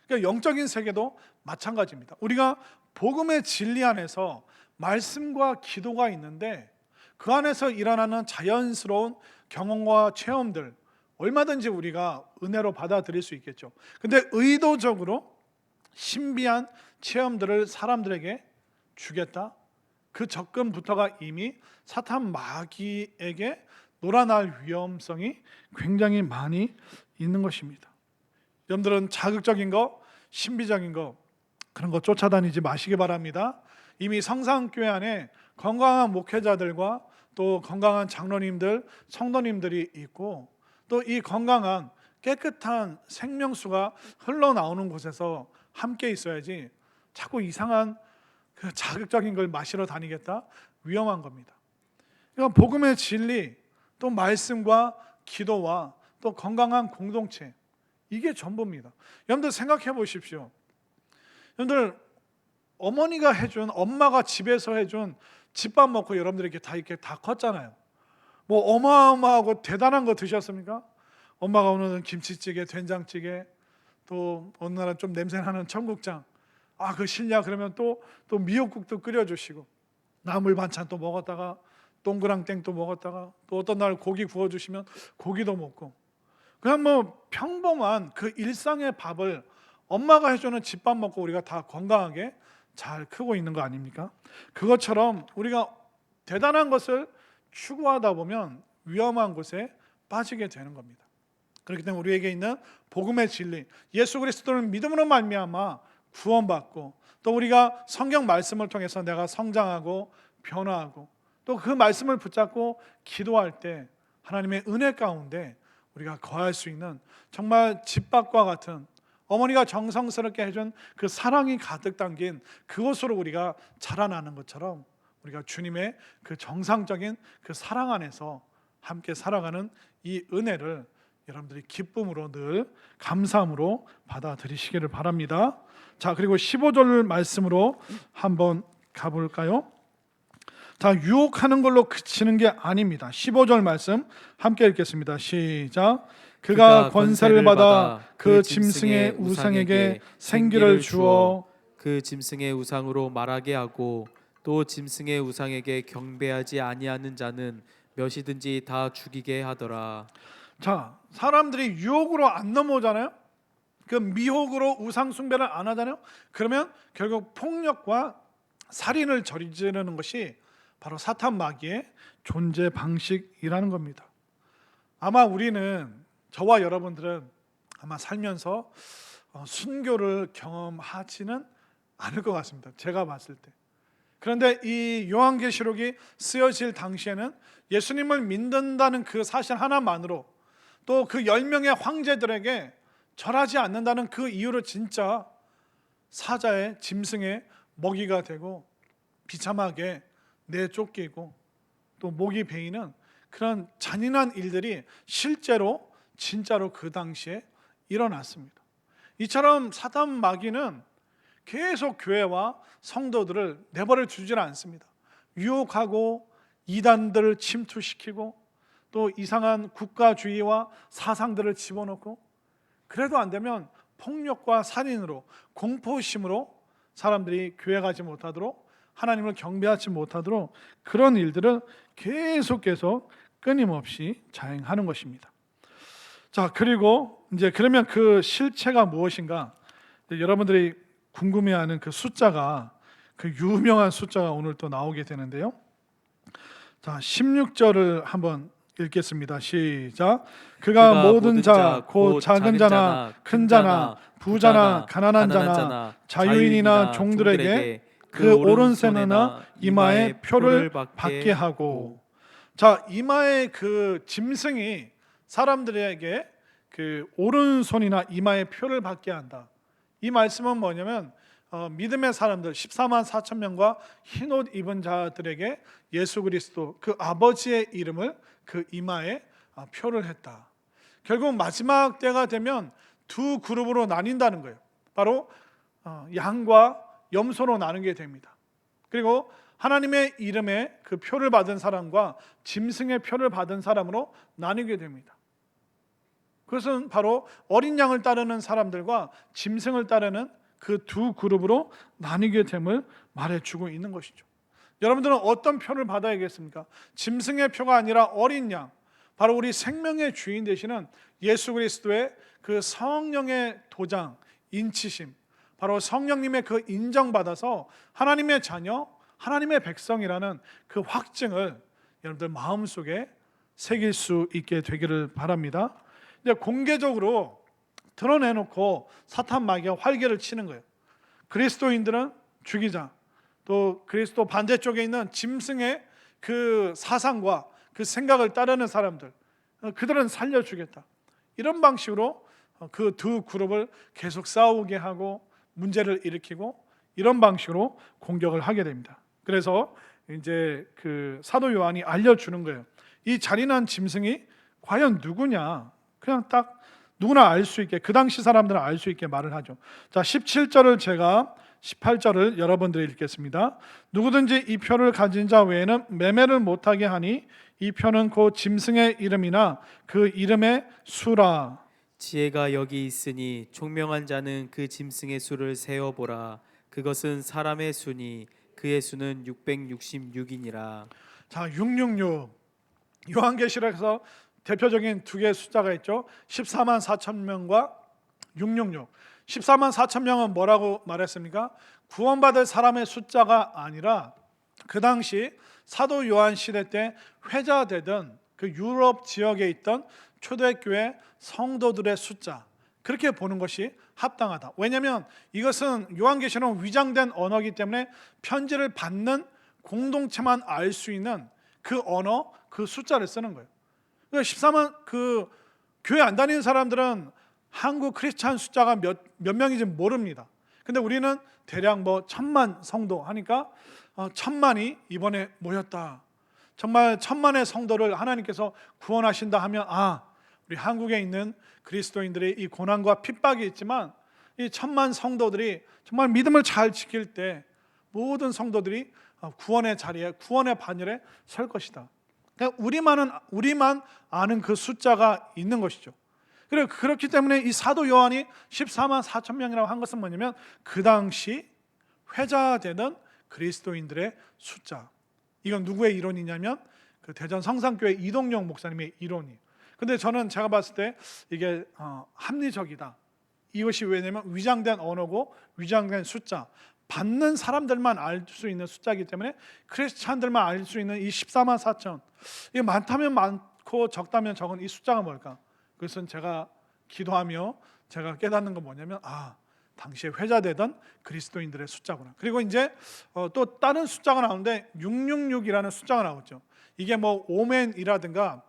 [SPEAKER 1] 그러니까 영적인 세계도 마찬가지입니다. 우리가 복음의 진리 안에서 말씀과 기도가 있는데 그 안에서 일어나는 자연스러운 경험과 체험들 얼마든지 우리가 은혜로 받아들일 수 있겠죠. 근데 의도적으로 신비한 체험들을 사람들에게 주겠다. 그 접근부터가 이미 사탄 마귀에게 놀아날 위험성이 굉장히 많이 있는 것입니다. 여러분들은 자극적인 거, 신비적인 거 그런 거 쫓아다니지 마시기 바랍니다. 이미 성상교회 안에 건강한 목회자들과 또 건강한 장로님들, 성도님들이 있고 또 이 건강한 깨끗한 생명수가 흘러나오는 곳에서 함께 있어야지 자꾸 이상한 그 자극적인 걸 마시러 다니겠다? 위험한 겁니다. 그러니까 복음의 진리, 또 말씀과 기도와 또 건강한 공동체 이게 전부입니다. 여러분들 생각해 보십시오. 여러분들 어머니가 해준 엄마가 집에서 해준 집밥 먹고 여러분들이 이렇게 다 컸잖아요. 뭐 어마어마하고 대단한 거 드셨습니까? 엄마가 오늘은 김치찌개, 된장찌개, 또 어느 날은 좀 냄새나는 청국장. 그 싫냐 그러면 또 미역국도 끓여주시고 나물 반찬 또 먹었다가 동그랑땡 또 먹었다가 또 어떤 날 고기 구워주시면 고기도 먹고 그냥 뭐 평범한 그 일상의 밥을 엄마가 해주는 집밥 먹고 우리가 다 건강하게 잘 크고 있는 거 아닙니까? 그것처럼 우리가 대단한 것을 추구하다 보면 위험한 곳에 빠지게 되는 겁니다. 그렇기 때문에 우리에게 있는 복음의 진리, 예수 그리스도를 믿음으로 말미암아 구원받고 또 우리가 성경 말씀을 통해서 내가 성장하고 변화하고 또 그 말씀을 붙잡고 기도할 때 하나님의 은혜 가운데 우리가 거할 수 있는 정말 집밥과 같은 어머니가 정성스럽게 해준 그 사랑이 가득 담긴 그곳으로 우리가 자라나는 것처럼 우리가 주님의 그 정상적인 그 사랑 안에서 함께 살아가는 이 은혜를 여러분들이 기쁨으로 늘 감사함으로 받아들이시기를 바랍니다. 자, 그리고 15절 말씀으로 한번 가볼까요? 자, 유혹하는 걸로 그치는 게 아닙니다. 15절 말씀 함께 읽겠습니다. 시작. 그가 권세를 받아 그 짐승의 우상에게 생기를 주어
[SPEAKER 2] 그 짐승의 우상으로 말하게 하고 또 짐승의 우상에게 경배하지 아니하는 자는 몇이든지 다 죽이게 하더라.
[SPEAKER 1] 자, 사람들이 유혹으로 안 넘어오잖아요. 그 미혹으로 우상 숭배를 안 하잖아요. 그러면 결국 폭력과 살인을 저지르는 것이 바로 사탄 마귀의 존재 방식이라는 겁니다. 아마 우리는 저와 여러분들은 아마 살면서 순교를 경험하지는 않을 것 같습니다. 제가 봤을 때 그런데 이 요한계시록이 쓰여질 당시에는 예수님을 믿는다는 그 사실 하나만으로, 또 그 10명의 황제들에게 절하지 않는다는 그 이유로 진짜 사자의 짐승의 먹이가 되고 비참하게 내쫓기고 또 목이 베이는 그런 잔인한 일들이 실제로 진짜로 그 당시에 일어났습니다. 이처럼 사단 마귀는 계속 교회와 성도들을 내버려 두질 않습니다. 유혹하고 이단들을 침투시키고 또 이상한 국가주의와 사상들을 집어넣고, 그래도 안 되면 폭력과 살인으로, 공포심으로 사람들이 교회 가지 못하도록, 하나님을 경배하지 못하도록 그런 일들을 계속 끊임없이 자행하는 것입니다. 자, 그리고 이제 그러면 그 실체가 무엇인가? 여러분들이 궁금해하는 그 숫자가, 그 유명한 숫자가 오늘 또 나오게 되는데요. 자, 16절을 한번 읽겠습니다. 시작. 그가 모든 자, 곧 작은 자나 큰 자나 부자나 가난한 자나 자유인이나 종들에게 그 오른손이나 이마에 표를 받게 하고. 자, 이마에 그 짐승이 사람들에게 그 오른손이나 이마에 표를 받게 한다. 이 말씀은 뭐냐면 믿음의 사람들 14만 4천 명과 흰옷 입은 자들에게 예수 그리스도 그 아버지의 이름을 그 이마에 표를 했다. 결국 마지막 때가 되면 두 그룹으로 나뉜다는 거예요. 바로 양과 염소로 나누게 됩니다. 그리고 하나님의 이름에 그 표를 받은 사람과 짐승의 표를 받은 사람으로 나뉘게 됩니다. 그것은 바로 어린 양을 따르는 사람들과 짐승을 따르는 그 두 그룹으로 나뉘게 됨을 말해주고 있는 것이죠. 여러분들은 어떤 표를 받아야겠습니까? 짐승의 표가 아니라 어린 양, 바로 우리 생명의 주인 되시는 예수 그리스도의 그 성령의 도장, 인치심, 바로 성령님의 그 인정받아서 하나님의 자녀, 하나님의 백성이라는 그 확증을 여러분들 마음속에 새길 수 있게 되기를 바랍니다. 이제 공개적으로 드러내놓고 사탄 마귀가 활개를 치는 거예요. 그리스도인들은 죽이자, 또 그리스도 반대쪽에 있는 짐승의 그 사상과 그 생각을 따르는 사람들, 그들은 살려주겠다. 이런 방식으로 그 두 그룹을 계속 싸우게 하고 문제를 일으키고, 이런 방식으로 공격을 하게 됩니다. 그래서 이제 그 사도 요한이 알려주는 거예요. 이 잔인한 짐승이 과연 누구냐? 그냥 딱 누구나 알 수 있게, 그 당시 사람들은 알 수 있게 말을 하죠. 자, 17절을 제가 18절을 여러분들이 읽겠습니다. 누구든지 이 표를 가진 자 외에는 매매를 못하게 하니 이 표는 곧 짐승의 이름이나 그 이름의 수라.
[SPEAKER 2] 지혜가 여기 있으니 총명한 자는 그 짐승의 수를 세어보라. 그것은 사람의 수니 그의 수는 666이니라.
[SPEAKER 1] 자, 666. 요한계시록에서 대표적인 두 개의 숫자가 있죠. 14만 4천 명과 666. 14만 4천 명은 뭐라고 말했습니까? 구원받을 사람의 숫자가 아니라 그 당시 사도 요한 시대 때 회자되던 그 유럽 지역에 있던 초대교회 성도들의 숫자, 그렇게 보는 것이 합당하다. 왜냐하면 이것은 요한계시록은 위장된 언어이기 때문에 편지를 받는 공동체만 알 수 있는 그 언어, 그 숫자를 쓰는 거예요. 그러니까 14만, 그 교회 안 다니는 사람들은 한국 크리스찬 숫자가 몇 명인지 모릅니다. 근데 우리는 대략 뭐 1000만 성도 하니까 1000만이 이번에 모였다. 정말 1000만의 성도를 하나님께서 구원하신다 하면, 우리 한국에 있는 그리스도인들의 이 고난과 핍박이 있지만 이 1000만 성도들이 정말 믿음을 잘 지킬 때 모든 성도들이 구원의 자리에, 구원의 반열에 설 것이다. 그러니까 우리만 아는 그 숫자가 있는 것이죠. 그렇기 때문에 이 사도 요한이 14만 4천 명이라고 한 것은 뭐냐면 그 당시 회자되는 그리스도인들의 숫자. 이건 누구의 이론이냐면 그 대전 성산교회 이동영 목사님의 이론이에요. 근데 저는 제가 봤을 때 이게 합리적이다. 이것이 왜냐면 위장된 언어고 위장된 숫자, 받는 사람들만 알 수 있는 숫자이기 때문에 크리스찬들만 알 수 있는 이 14만 4천, 이게 많다면 많고 적다면 적은 이 숫자가 뭘까? 그것은 제가 기도하며 제가 깨닫는 건 뭐냐면 당시에 회자되던 그리스도인들의 숫자구나. 그리고 이제 또 다른 숫자가 나오는데 666이라는 숫자가 나오죠. 이게 뭐 오맨이라든가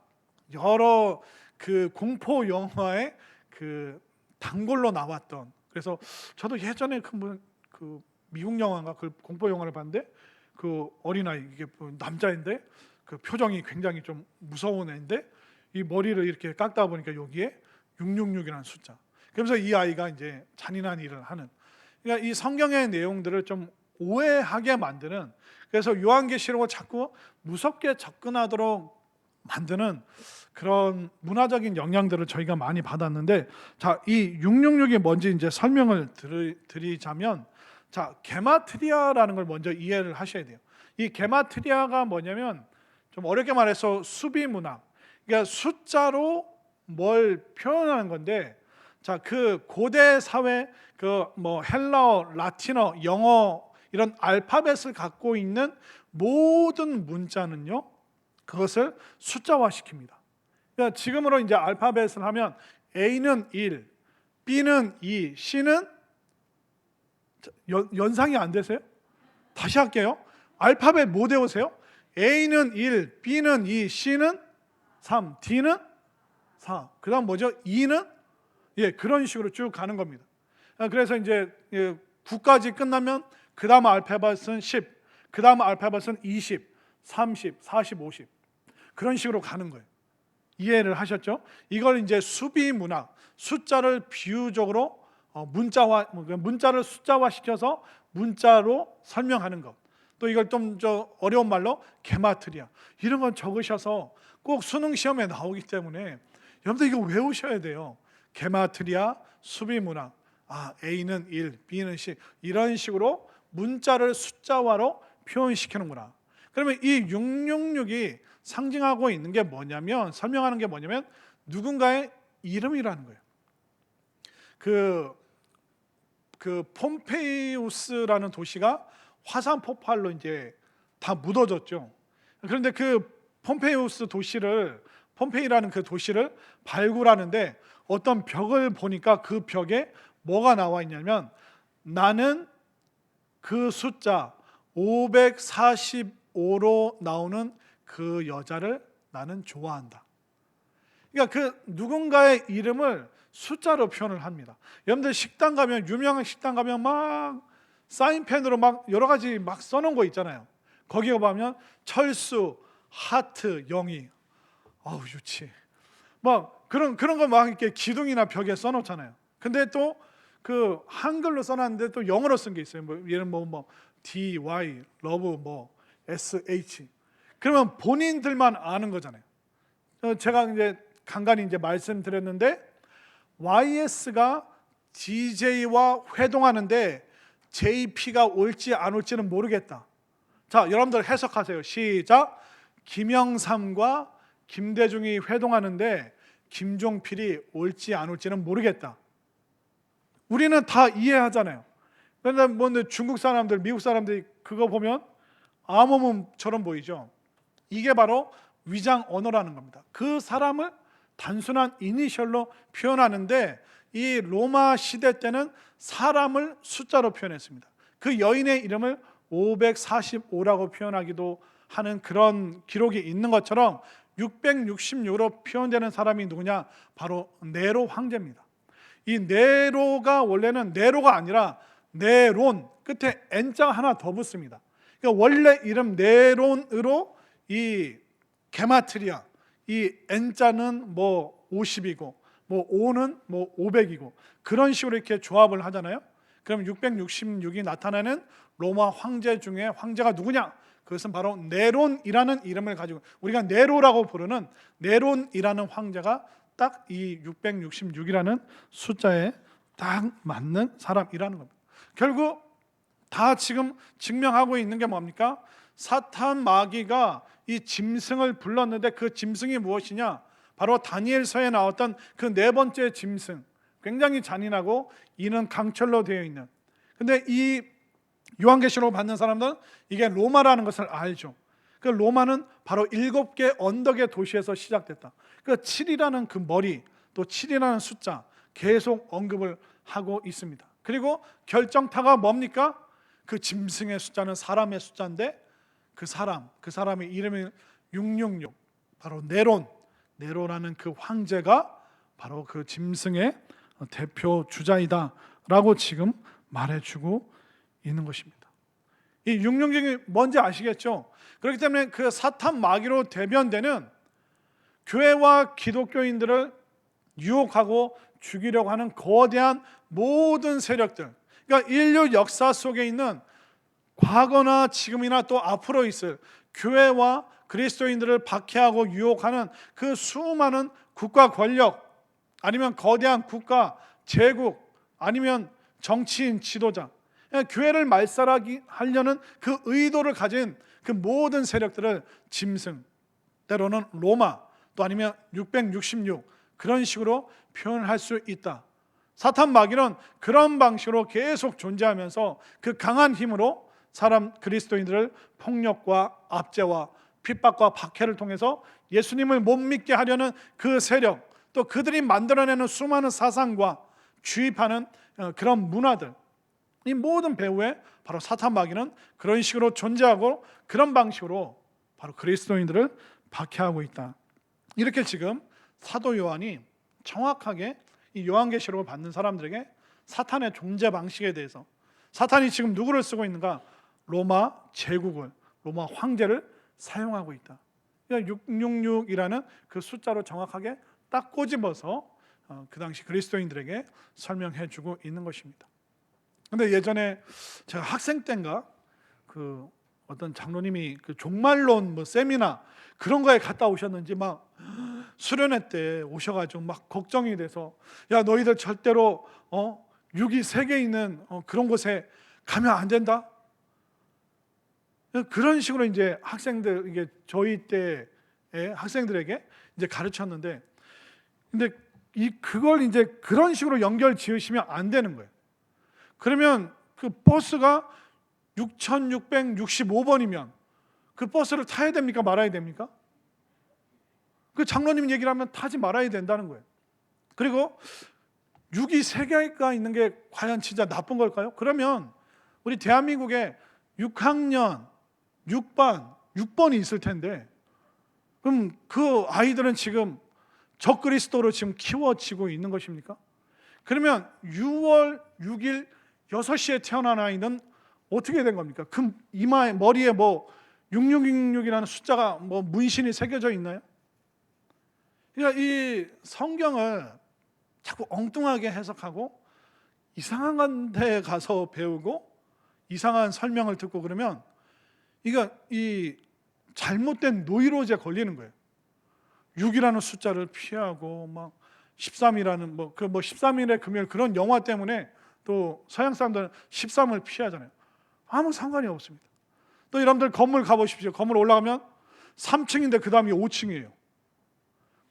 [SPEAKER 1] 여러 그 공포 영화의 그 단골로 나왔던, 그래서 저도 예전에 그 미국 영화인가 그 공포 영화를 봤는데 그 어린아이, 이게 남자인데 그 표정이 굉장히 좀 무서운 애인데 이 머리를 이렇게 깎다 보니까 여기에 666이라는 숫자. 그러면서 이 아이가 이제 잔인한 일을 하는, 그러니까 이 성경의 내용들을 좀 오해하게 만드는, 그래서 요한계시록을 자꾸 무섭게 접근하도록 만드는 그런 문화적인 영향들을 저희가 많이 받았는데, 자, 이 666이 뭔지 이제 설명을 드리자면, 자, 게마트리아라는 걸 먼저 이해를 하셔야 돼요. 이 게마트리아가 뭐냐면 좀 어렵게 말해서 수비 문학, 그러니까 숫자로 뭘 표현하는 건데, 자, 그 고대 사회 그 뭐 헬라어, 라틴어, 영어 이런 알파벳을 갖고 있는 모든 문자는요, 그것을 숫자화 시킵니다. 그러니까 지금으로 이제 알파벳을 하면 A는 1, B는 2, C는 연상이 안 되세요? 다시 할게요. 알파벳 못 외우세요? A는 1, B는 2, C는 3, D는 4. 그다음 뭐죠? E는 그런 식으로 쭉 가는 겁니다. 그래서 이제 9까지 끝나면 그 다음 알파벳은 10, 그 다음 알파벳은 20, 30, 40, 50 그런 식으로 가는 거예요. 이해를 하셨죠? 이걸 이제 수비 문학, 숫자를 비유적으로 문자를 숫자화 시켜서 문자로 설명하는 것. 또 이걸 좀 어려운 말로 게마트리아, 이런 건 적으셔서 꼭 수능 시험에 나오기 때문에 여러분들 이거 외우셔야 돼요. 게마트리아, 수비 문학. A는 1, B는 10 이런 식으로 문자를 숫자화로 표현시키는구나. 그러면 이 666이 상징하고 있는 게 뭐냐면, 설명하는 게 뭐냐면 누군가의 이름이라는 거예요. 그 폼페이우스라는 도시가 화산 폭발로 이제 다 묻어졌죠. 그런데 그 폼페이라는 그 도시를 발굴하는데 어떤 벽을 보니까 그 벽에 뭐가 나와 있냐면, 나는 그 숫자 545로 나오는 그 여자를 나는 좋아한다. 그러니까 그 누군가의 이름을 숫자로 표현을 합니다. 여러분들 식당 가면, 유명한 식당 가면 막 사인펜으로 막 여러 가지 막 써놓은 거 있잖아요. 거기에 보면 철수, 하트, 영희. 아우 유치. 막 그런 거 막 이렇게 기둥이나 벽에 써놓잖아요. 근데 또 그 한글로 써놨는데 또 영어로 쓴 게 있어요. 얘는 뭐 D, Y, 러브, 뭐 S, H. 그러면 본인들만 아는 거잖아요. 제가 이제 간간히 이제 말씀드렸는데, YS가 DJ와 회동하는데 JP가 올지 안 올지는 모르겠다. 자, 여러분들 해석하세요. 시작. 김영삼과 김대중이 회동하는데 김종필이 올지 안 올지는 모르겠다. 우리는 다 이해하잖아요. 그런데 뭐 중국 사람들, 미국 사람들이 그거 보면 암호문처럼 보이죠. 이게 바로 위장 언어라는 겁니다. 그 사람을 단순한 이니셜로 표현하는데, 이 로마 시대 때는 사람을 숫자로 표현했습니다. 그 여인의 이름을 545라고 표현하기도 하는 그런 기록이 있는 것처럼 666로 표현되는 사람이 누구냐? 바로 네로 황제입니다. 이 네로가 원래는 네로가 아니라 네론, 끝에 N자가 하나 더 붙습니다. 그러니까 원래 이름 네론으로 이 게마트리아, 이 N자는 뭐 50이고 뭐 5는 뭐 500이고 그런 식으로 이렇게 조합을 하잖아요. 그럼 666이 나타나는 로마 황제 중에 황제가 누구냐? 그것은 바로 네론이라는 이름을 가지고 우리가 네로라고 부르는 네론이라는 황제가 딱 이 666이라는 숫자에 딱 맞는 사람이라는 겁니다. 결국 다 지금 증명하고 있는 게 뭡니까? 사탄 마귀가 이 짐승을 불렀는데 그 짐승이 무엇이냐? 바로 다니엘서에 나왔던 그 네 번째 짐승, 굉장히 잔인하고 이는 강철로 되어 있는. 근데 이 요한계시록을 받는 사람들은 이게 로마라는 것을 알죠. 그 로마는 바로 7개 언덕의 도시에서 시작됐다. 그 7이라는 그 머리, 또 7이라는 숫자 계속 언급을 하고 있습니다. 그리고 결정타가 뭡니까? 그 짐승의 숫자는 사람의 숫자인데 그 사람의 이름이 666, 바로 네로라는 그 황제가 바로 그 짐승의 대표 주자이다라고 지금 말해주고 있는 것입니다. 이 666이 뭔지 아시겠죠? 그렇기 때문에 그 사탄 마귀로 대변되는 교회와 기독교인들을 유혹하고 죽이려고 하는 거대한 모든 세력들, 그러니까 인류 역사 속에 있는 과거나 지금이나 또 앞으로 있을 교회와 그리스도인들을 박해하고 유혹하는 그 수많은 국가 권력, 아니면 거대한 국가, 제국, 아니면 정치인, 지도자, 교회를 말살하려는 그 의도를 가진 그 모든 세력들을 짐승, 때로는 로마, 또 아니면 666, 그런 식으로 표현할 수 있다. 사탄 마귀는 그런 방식으로 계속 존재하면서 그 강한 힘으로 사람 그리스도인들을 폭력과 압제와 핍박과 박해를 통해서 예수님을 못 믿게 하려는 그 세력, 또 그들이 만들어내는 수많은 사상과 주입하는 그런 문화들, 이 모든 배후에 바로 사탄 마귀는 그런 식으로 존재하고 그런 방식으로 바로 그리스도인들을 박해하고 있다. 이렇게 지금 사도 요한이 정확하게 이 요한계시록을 받는 사람들에게 사탄의 존재 방식에 대해서, 사탄이 지금 누구를 쓰고 있는가? 로마 제국을, 로마 황제를 사용하고 있다. 666이라는 그 숫자로 정확하게 딱 꼬집어서 그 당시 그리스도인들에게 설명해 주고 있는 것입니다. 근데 예전에 제가 학생 때인가 그 어떤 장로님이 그 종말론 뭐 세미나 그런 거에 갔다 오셨는지 막 수련회 때 오셔가지고 막 걱정이 돼서, 야 너희들 절대로 6이 세계에 있는 그런 곳에 가면 안 된다. 그런 식으로 이제 학생들, 이게 저희 때의 학생들에게 이제 가르쳤는데, 근데 그걸 이제 그런 식으로 연결 지으시면 안 되는 거예요. 그러면 그 버스가 6665번이면 그 버스를 타야 됩니까? 말아야 됩니까? 그 장로님 얘기를 하면 타지 말아야 된다는 거예요. 그리고 6이 세 개가 있는 게 과연 진짜 나쁜 걸까요? 그러면 우리 대한민국에 6학년 6번이 있을 텐데, 그럼 그 아이들은 지금 적그리스도로 지금 키워지고 있는 것입니까? 그러면 6월 6일 6시에 태어난 아이는 어떻게 된 겁니까? 그 이마에, 머리에 뭐 6666이라는 숫자가 뭐 문신이 새겨져 있나요? 그러니까 이 성경을 자꾸 엉뚱하게 해석하고 이상한 데 가서 배우고 이상한 설명을 듣고 그러면 이 잘못된 노이로제에 걸리는 거예요. 6이라는 숫자를 피하고 막 13이라는 뭐 13일의 금요일 그런 영화 때문에 또 서양 사람들은 13을 피하잖아요. 아무 상관이 없습니다. 또 여러분들 건물 가보십시오. 건물 올라가면 3층인데 그 다음이 5층이에요.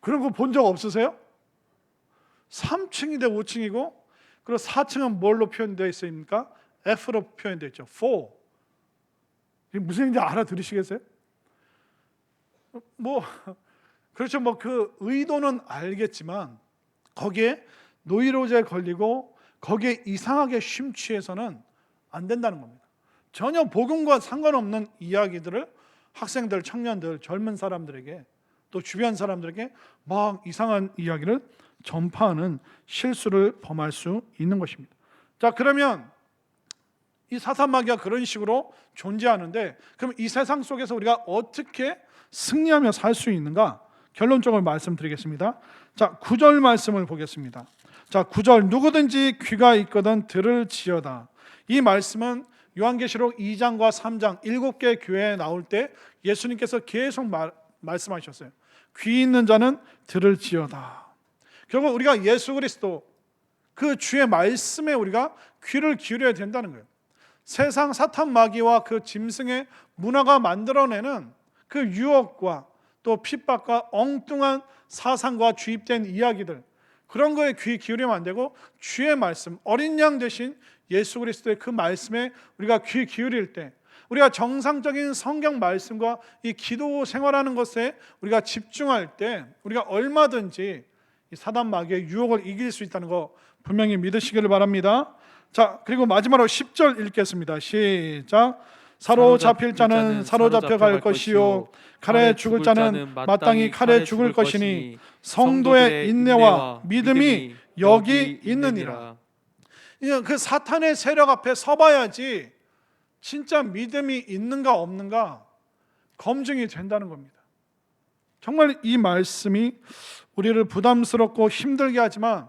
[SPEAKER 1] 그런 거 본 적 없으세요? 3층인데 5층이고, 그리고 4층은 뭘로 표현되어 있습니까? F로 표현되어 있죠. 4. 이게 무슨 얘기인지 알아들으시겠어요? 그렇죠. 그 의도는 알겠지만 거기에 노이로제에 걸리고 거기에 이상하게 심취해서는 안 된다는 겁니다. 전혀 복음과 상관없는 이야기들을 학생들, 청년들, 젊은 사람들에게, 또 주변 사람들에게 막 이상한 이야기를 전파하는 실수를 범할 수 있는 것입니다. 자, 그러면 이 사탄 마귀가 그런 식으로 존재하는데, 그럼 이 세상 속에서 우리가 어떻게 승리하며 살 수 있는가? 결론적으로 말씀드리겠습니다. 자, 9절 말씀을 보겠습니다. 자, 9절, 누구든지 귀가 있거든 들을지어다. 이 말씀은 요한계시록 2장과 3장 7개 교회에 나올 때 예수님께서 계속 말씀하셨어요. 귀 있는 자는 들을지어다. 결국 우리가 예수 그리스도 그 주의 말씀에 우리가 귀를 기울여야 된다는 거예요. 세상 사탄 마귀와 그 짐승의 문화가 만들어내는 그 유혹과 또 핍박과 엉뚱한 사상과 주입된 이야기들, 그런 거에 귀 기울이면 안 되고 주의 말씀, 어린 양 대신 예수 그리스도의 그 말씀에 우리가 귀 기울일 때, 우리가 정상적인 성경 말씀과 이 기도 생활하는 것에 우리가 집중할 때 우리가 얼마든지 이 이 사단 마귀의 유혹을 이길 수 있다는 거 분명히 믿으시기를 바랍니다. 자, 그리고 마지막으로 10절 읽겠습니다. 시작. 사로잡힐 자는 사로잡혀 갈 것이요 칼에 죽을 자는 마땅히 칼에 죽을 것이니 성도의 인내와 믿음이 여기 있느니라. 그 사탄의 세력 앞에 서봐야지 진짜 믿음이 있는가 없는가 검증이 된다는 겁니다. 정말 이 말씀이 우리를 부담스럽고 힘들게 하지만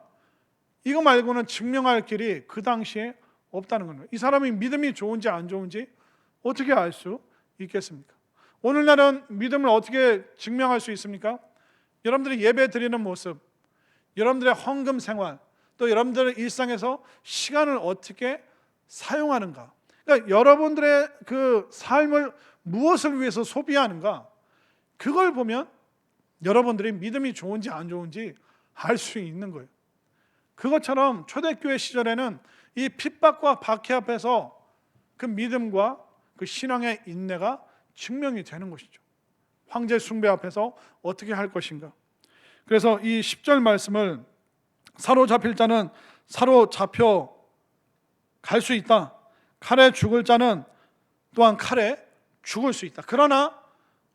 [SPEAKER 1] 이거 말고는 증명할 길이 그 당시에 없다는 겁니다. 이 사람이 믿음이 좋은지 안 좋은지 어떻게 알 수 있겠습니까? 오늘날은 믿음을 어떻게 증명할 수 있습니까? 여러분들이 예배 드리는 모습, 여러분들의 헌금 생활, 또 여러분들의 일상에서 시간을 어떻게 사용하는가, 그러니까 여러분들의 그 삶을 무엇을 위해서 소비하는가, 그걸 보면 여러분들이 믿음이 좋은지 안 좋은지 알 수 있는 거예요. 그것처럼 초대교회 시절에는 이 핍박과 박해 앞에서 그 믿음과 그 신앙의 인내가 증명이 되는 것이죠. 황제 숭배 앞에서 어떻게 할 것인가. 그래서 이 10절 말씀을 사로잡힐 자는 사로잡혀 갈 수 있다. 칼에 죽을 자는 또한 칼에 죽을 수 있다. 그러나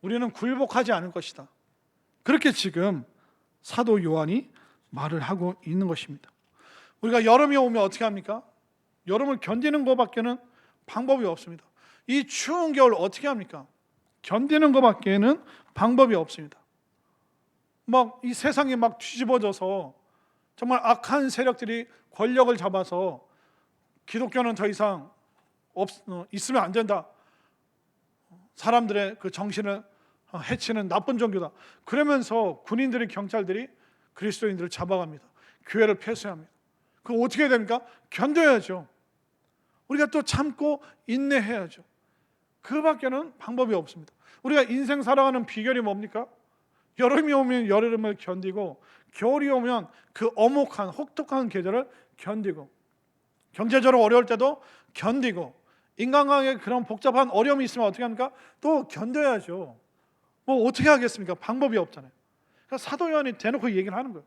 [SPEAKER 1] 우리는 굴복하지 않을 것이다. 그렇게 지금 사도 요한이 말을 하고 있는 것입니다. 우리가 여름이 오면 어떻게 합니까? 여름을 견디는 것밖에는 방법이 없습니다. 이 추운 겨울 어떻게 합니까? 견디는 것밖에는 방법이 없습니다. 막 이 세상이 막 뒤집어져서 정말 악한 세력들이 권력을 잡아서 기독교는 더 이상 있으면 안 된다. 사람들의 그 정신을 해치는 나쁜 종교다. 그러면서 군인들이, 경찰들이 그리스도인들을 잡아갑니다. 교회를 폐쇄합니다. 그거 어떻게 해야 됩니까? 견뎌야죠. 우리가 또 참고 인내해야죠. 그밖에는 방법이 없습니다. 우리가 인생 살아가는 비결이 뭡니까? 여름이 오면 여름을 견디고 겨울이 오면 그 엄혹한 혹독한 계절을 견디고 경제적으로 어려울 때도 견디고 인간관계에 그런 복잡한 어려움이 있으면 어떻게 합니까? 또 견뎌야죠. 뭐 어떻게 하겠습니까? 방법이 없잖아요. 그러니까 사도 요한이 대놓고 얘기를 하는 거예요.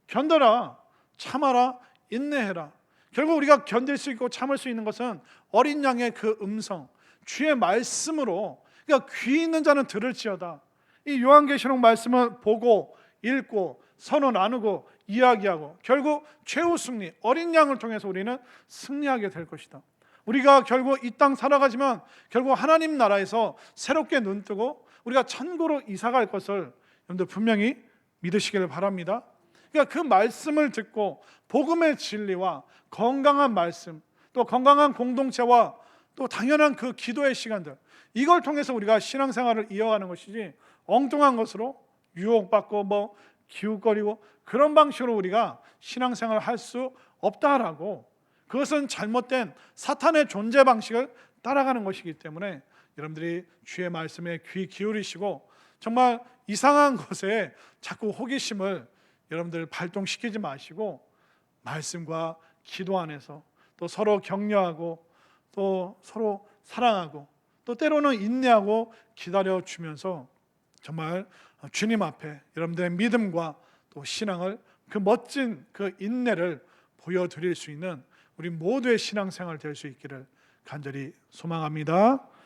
[SPEAKER 1] 견뎌라, 참아라, 인내해라. 결국 우리가 견딜 수 있고 참을 수 있는 것은 어린 양의 그 음성, 주의 말씀으로, 그러니까 귀 있는 자는 들을지어다. 이 요한계시록 말씀을 보고 읽고 서로 나누고 이야기하고 결국 최후 승리, 어린 양을 통해서 우리는 승리하게 될 것이다. 우리가 결국 이 땅 살아가지만 결국 하나님 나라에서 새롭게 눈뜨고 우리가 천국으로 이사갈 것을 여러분들 분명히 믿으시기를 바랍니다. 그러니까 그 말씀을 듣고 복음의 진리와 건강한 말씀, 또 건강한 공동체와 또 당연한 그 기도의 시간들, 이걸 통해서 우리가 신앙생활을 이어가는 것이지 엉뚱한 것으로 유혹받고 뭐 기웃거리고 그런 방식으로 우리가 신앙생활을 할 수 없다라고, 그것은 잘못된 사탄의 존재 방식을 따라가는 것이기 때문에 여러분들이 주의 말씀에 귀 기울이시고 정말 이상한 것에 자꾸 호기심을 여러분들 발동시키지 마시고 말씀과 기도 안에서 또 서로 격려하고 또 서로 사랑하고 또 때로는 인내하고 기다려주면서 정말 주님 앞에 여러분들의 믿음과 또 신앙을, 그 멋진 그 인내를 보여드릴 수 있는 우리 모두의 신앙생활 될 수 있기를 간절히 소망합니다.